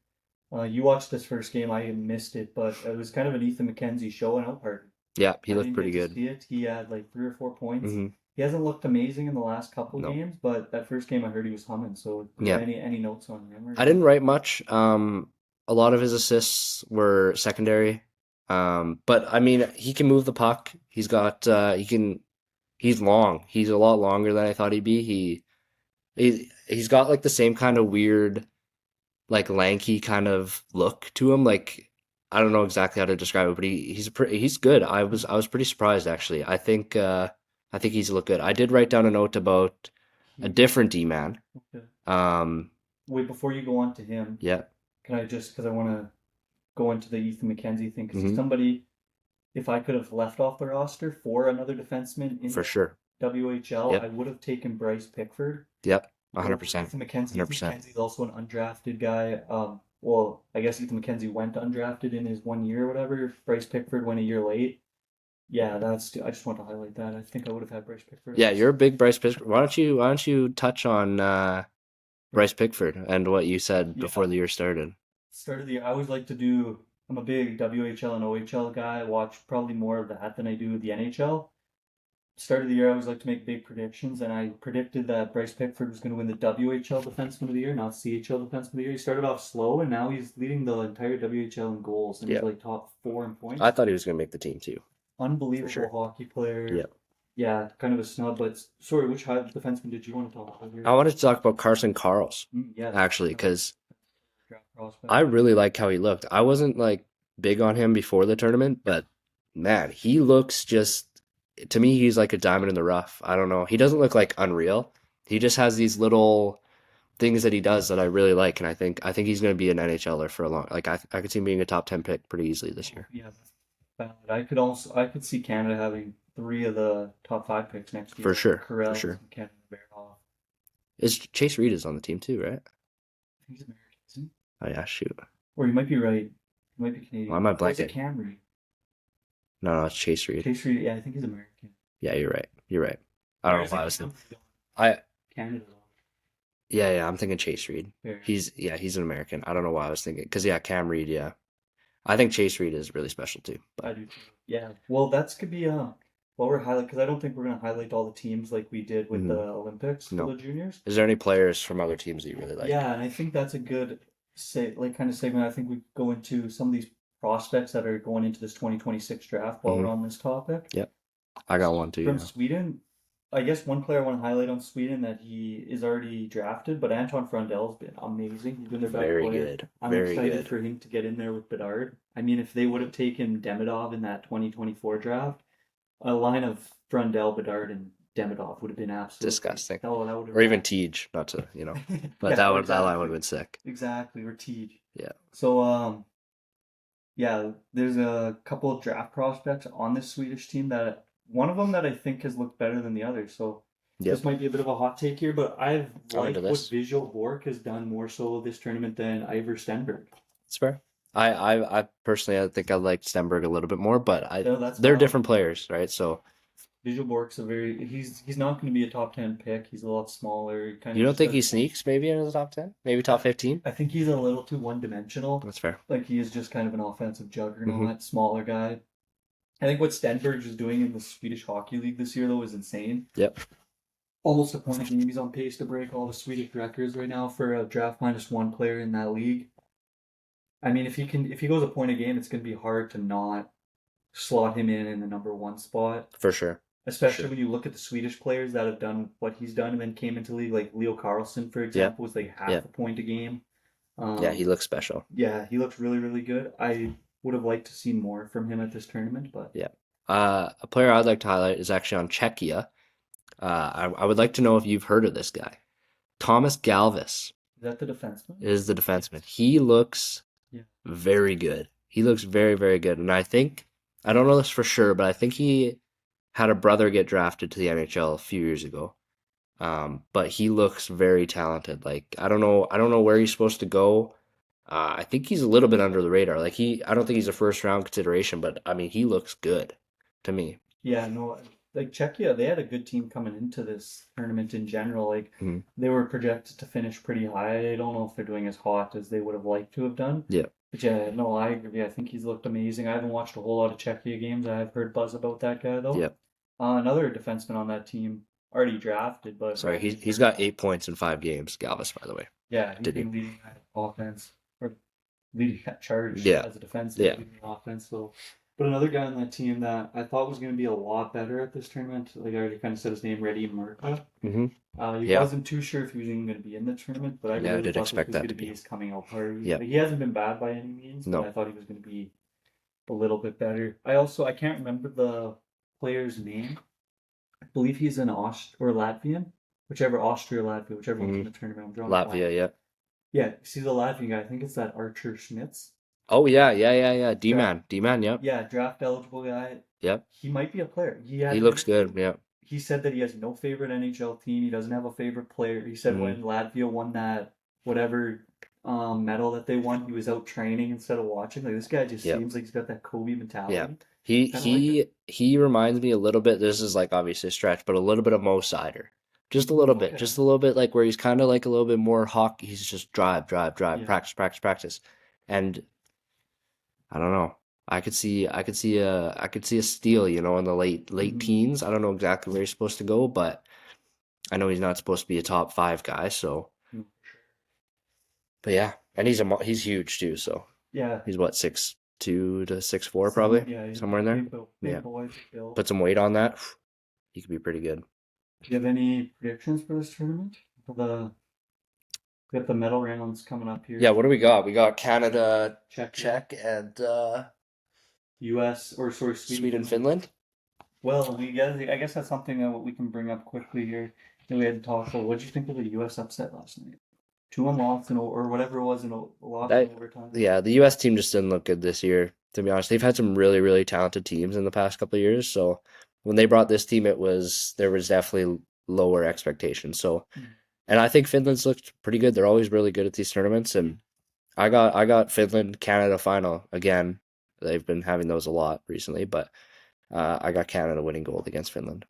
you watched this first game. I missed it, but it was kind of an Ethan McKenzie show and out party. Yeah, he I looked didn't pretty get to good. see it. He had like 3 or 4 points. Hmm. He hasn't looked amazing in the last couple No. games, but that first game I heard he was humming. So, Yeah, any notes on him or? I didn't write much. A lot of his assists were secondary. But I mean, he can move the puck. He's long. He's a lot longer than I thought he'd be. He's got like the same kind of weird, like lanky kind of look to him. Like I don't know exactly how to describe it, but he's good. I was pretty surprised actually. I think he's looked good. I did write down a note about a different D man. Okay. Um, Wait, before you go on to him, yeah. can I just because I want to go into the Ethan McKenzie thing because he's Hmm. somebody. If I could have left off the roster for another defenseman in For the sure. WHL, I Yep. would have taken Bryce Pickford Yep. over 100%. Ethan McKenzie. Ethan 100%. McKenzie's also an undrafted guy. Well, I guess Ethan McKenzie went undrafted in his 1 year or whatever. Bryce Pickford went a year late. Yeah, I just want to highlight that. I think I would have had Bryce Pickford. Yeah, you're a big Bryce Pickford. Why don't you touch on Bryce Pickford and what you said Yeah, before the year started? start of the year. I always like to do. I'm a big WHL and OHL guy. I watch probably more of that than I do the NHL. Start of the year, I always like to make big predictions, and I predicted that Bryce Pickford was going to win the WHL Defenseman of the Year, not CHL Defenseman of the Year. He started off slow, and now he's leading the entire WHL in goals, and he's Yeah. like top 4 in points. I thought he was going to make the team too, for Unbelievable sure. hockey player. Yeah. Yeah, kind of a snub, but sorry, which high defenseman did you want to talk about here? I wanted to talk about Carson Carls Yeah, actually because draft prospect. I really like how he looked. I wasn't like big on him before the tournament, but man, he looks just to me he's like a diamond in the rough. I don't know. He doesn't look like unreal. He just has these little things that he does that I really like, and I think he's going to be an NHLer for a long. Like I could see him being a top 10 pick pretty easily this year. Yeah, valid. I could see Canada having 3 of the top 5 picks next year. For sure. For Correll, sure. Canada, Bearhoff. Is Chase Reed is on the team too, right? I think he's American, isn't he? Oh yeah, shoot. Or you might be right. He might be Canadian. Why am I Or is it blanking? Cam Reed? No, it's Chase Reed. Chase Reed, yeah, I think he's American. Yeah, you're right. You're right. I Or don't know is why it I was Cam thinking. Reed I Canada? yeah, I'm thinking Chase Reed. Fair. He's an American. I don't know why I was thinking because yeah, Cam Reed. Yeah, I think Chase Reed is really special too. I But do too. Yeah. Well, that's could be well, we're highlight because I don't think we're gonna highlight all the teams like we did with the mhm, Olympics for no, the juniors. is there any players from other teams that you really like? Yeah, and I think that's a good say like kind of segment. I think we go into some of these prospects that are going into this 2026 draft while we're Hmm. on this topic. Yep, I got one too. From Yeah, Sweden, I guess one player I want to highlight on Sweden that he is already drafted, but Anton Frondell's been amazing. He's been their best very player. good, I'm very excited good. for him to get in there with Bedard. I mean, if they would have taken Demidov in that 2024 draft, a line of Frondell, Bedard, and Demidov would have been absolutely Disgusting. oh, that would have Or even been Tej, not to but yeah, that line would exactly, have been sick. exactly, or Teej. Yeah. So yeah, there's a couple of draft prospects on this Swedish team that one of them that I think has looked better than the other. So this Yep. might be a bit of a hot take here, but I've I'm into liked what this. Visual Bork has done more so this tournament than Iver Stenberg. It's fair. I personally I think I like Stenberg a little bit more, but So that's they're valid. different players, right? So Visual Bork's a very he's not going to be a top 10 pick. He's a lot smaller. Kind you of don't just think he does. sneaks maybe into the top 10? Maybe top 15? I think he's a little too one-dimensional. That's fair. Like he is just kind of an offensive Hmm. juggernaut, smaller guy. I think what Stenberg is doing in the Swedish Hockey League this year though is insane. Yep. Almost a point a game. He's on pace to break all the Swedish records right now for a draft -1 player in that league. I mean, if he goes a point a game, it's going to be hard to not slot him in the number one spot. For sure. Especially Sure. when you look at the Swedish players that have done what he's done and then came into league, like Leo Carlson, for example, was like half Yeah. a point a game. Yeah, he looks special. Yeah, he looks really, really good. I would have liked to see more from him at this tournament, but Yeah. A player I'd like to highlight is actually on Czechia. I would like to know if you've heard of this guy. Thomas Galvis is that the defenseman? is the defenseman. He looks Yeah. very good. He looks very, very good. And I think, I don't know this for sure, but I think he had a brother get drafted to the NHL a few years ago. But he looks very talented. Like I don't know where he's supposed to go. I think he's a little bit under the radar. Like I don't think he's a first round consideration, but I mean he looks good to me. Yeah, no, like Czechia, they had a good team coming into this tournament in general. Like Mhm. they were projected to finish pretty high. I don't know if they're doing as hot as they would have liked to have done. Yeah. But yeah, no, I agree. I think he's looked amazing. I haven't watched a whole lot of Czechia games. I have heard buzz about that guy though. Yep. Another defenseman on that team already drafted, but Sorry, he's got 8 points in 5 games. Galvis, by the way. yeah, he's Did he? been leading that offense or leading that charge Yeah. as a defenseman, Yeah. leading the offense. So, but another guy on that team that I thought was going to be a lot better at this tournament, like I already kind of said his name, Reddy Murka. Mm-hmm. He Yeah. wasn't too sure if he was even going to be in the tournament, but I Yeah, I really did thought expect this was that going to to be be. his coming out party. Yeah. Like, he hasn't been bad by any means, No. but I thought he was going to be a little bit better. I can't remember the player's name. I believe he's an or Latvian, Austria or Latvia, whichever one's in the tournament. I'm drawing a blank. Latvia, yeah. Yeah, see the Latvian guy. I think it's that Archer Schmitz. Oh yeah. D-man, yep. Yeah, draft eligible guy. Yep. He might be a player. He looks good, yeah. He said that he has no favorite NHL team. He doesn't have a favorite player. He said when Latvia won that whatever medal that they won, he was out training instead of watching. Like this guy just Yep. seems like he's got that Kobe mentality. Yeah. Kinda He reminds me a little bit, this is like obviously a stretch, but a little bit of Mo Sider. Just a little bit. Okay. Just a little bit like where he's kind of like a little bit more hockey. He's just drive, Yeah. practice. And I don't know. I could see a steal, in the late Mhm. teens. I don't know exactly where he's supposed to go, but I know he's not supposed to be a top 5 guy, so No. but yeah, and he's huge too, so Yeah. he's what 6'2" to 6'4" probably, Yeah, he's somewhere in there. Big Yeah. boy, big build. Put some weight on that, he could be pretty good. Do you have any predictions for this tournament? We got the medal rounds coming up here. Yeah, what do we got? We got Canada, Czech, and U.S. or sorry, Sweden, Finland. Well, I guess that's something that we can bring up quickly here that we had to talk about. What did you think of the U.S. upset last night? 2-1 loss or whatever it was in a loss in overtime. Yeah, the U.S. team just didn't look good this year. To be honest, they've had some really, really talented teams in the past couple of years. So when they brought this team, there was definitely lower expectations. So, And I think Finland's looked pretty good. They're always really good at these tournaments, and I got Finland Canada final again. They've been having those a lot recently, but I got Canada winning gold against Finland.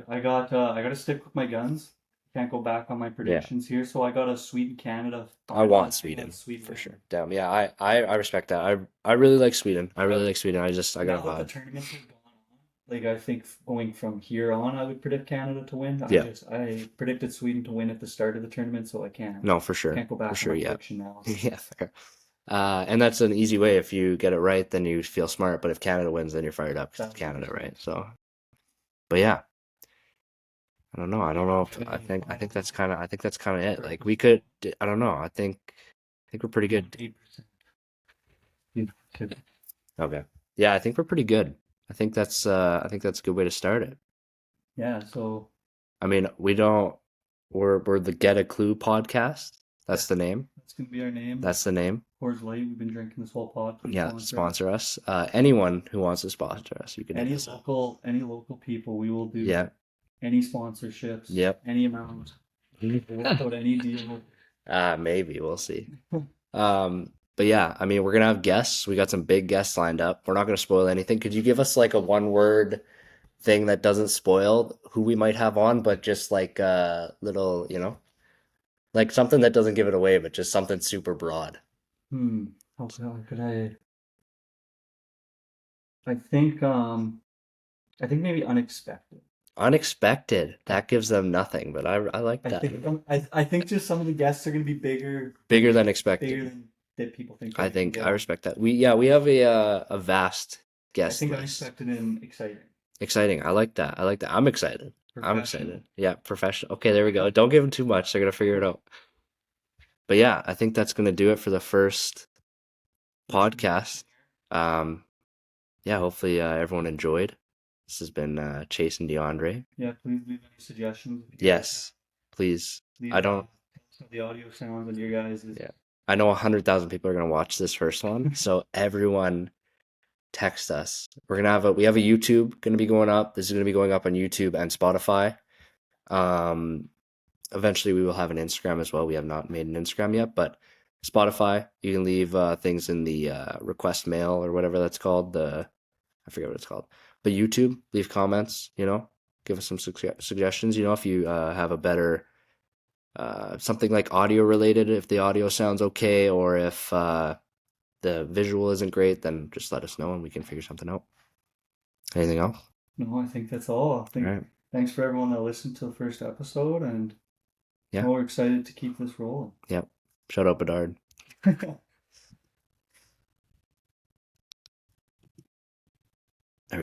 I got to stick with my guns. Can't go back on my Yeah, predictions here. So I got a Sweden Canada I final. want I want Sweden Sweden for to sure. win. Damn, yeah, I respect that. I really like Sweden. I really like Sweden. I got Now a that the vibe. tournaments have gone on, like I think going from here on, I would predict Canada to win. Yeah, I predicted Sweden to win at the start of the tournament, so I no, can't go for back on sure. my Yeah, prediction now. yeah, fair. And that's an easy way. If you get it right, then you feel smart. But if Canada wins, then you're fired up 'cause it's Canada, 1,000%. right? So, but yeah, I don't know. I don't know if Any I think final that's kind of it. for Like we episode could. I don't know. I think we're pretty good. 8%. You know, Okay. Yeah, I think we're pretty good. I think that's a good way to start it. yeah, so I mean, we're the Get a Clue podcast. That's the name. that's gonna be our name. That's the name. Coors Light. We've been drinking this whole pod. Please Yeah, sponsor us. sponsor us. Anyone who wants to sponsor us, you can hit us up. Any local people, we will do Yeah. any sponsorships, Yep. any amount, without any deal. Maybe we'll see. But yeah, I mean, we're gonna have guests. We got some big guests lined up. We're not gonna spoil anything. Could you give us like a one word thing that doesn't spoil who we might have on, but just like a little, like something that doesn't give it away, but just something super broad. How could I? I think maybe unexpected. Unexpected. That gives them nothing, but I like I that. think I think just some of the guests are gonna be Bigger than bigger expected. than that people think I that we can think get I on. respect that. We have a vast I guest think list. unexpected and exciting. Exciting. I like that. I like that. I'm excited. I'm Professional. excited. Yeah, professional. Okay, there we go. Don't give them too much. They're gonna figure it out. But yeah, I think that's gonna do it for the first podcast. Yeah, hopefully everyone enjoyed. This has been Chase and DeAndre. Yeah, please leave any suggestions. If you guys Yes, please. leave I don't. some of the audio sounds on your guys. Yeah, I know 100,000 people are gonna watch this first one, so everyone text us. We have a YouTube gonna be going up. This is gonna be going up on YouTube and Spotify. Eventually we will have an Instagram as well. We have not made an Instagram yet, but Spotify, you can leave things in the request mail or whatever that's called. I forget what it's called. But YouTube, leave comments. Give us some suggestions. If you have a better something like audio related, if the audio sounds okay, or if the visual isn't great, then just let us know and we can figure something out. Anything else? No, I think that's all. All right. Thanks for everyone that listened to the first episode, and Yeah. we're excited to keep this rolling. Yep. Shout out Bedard.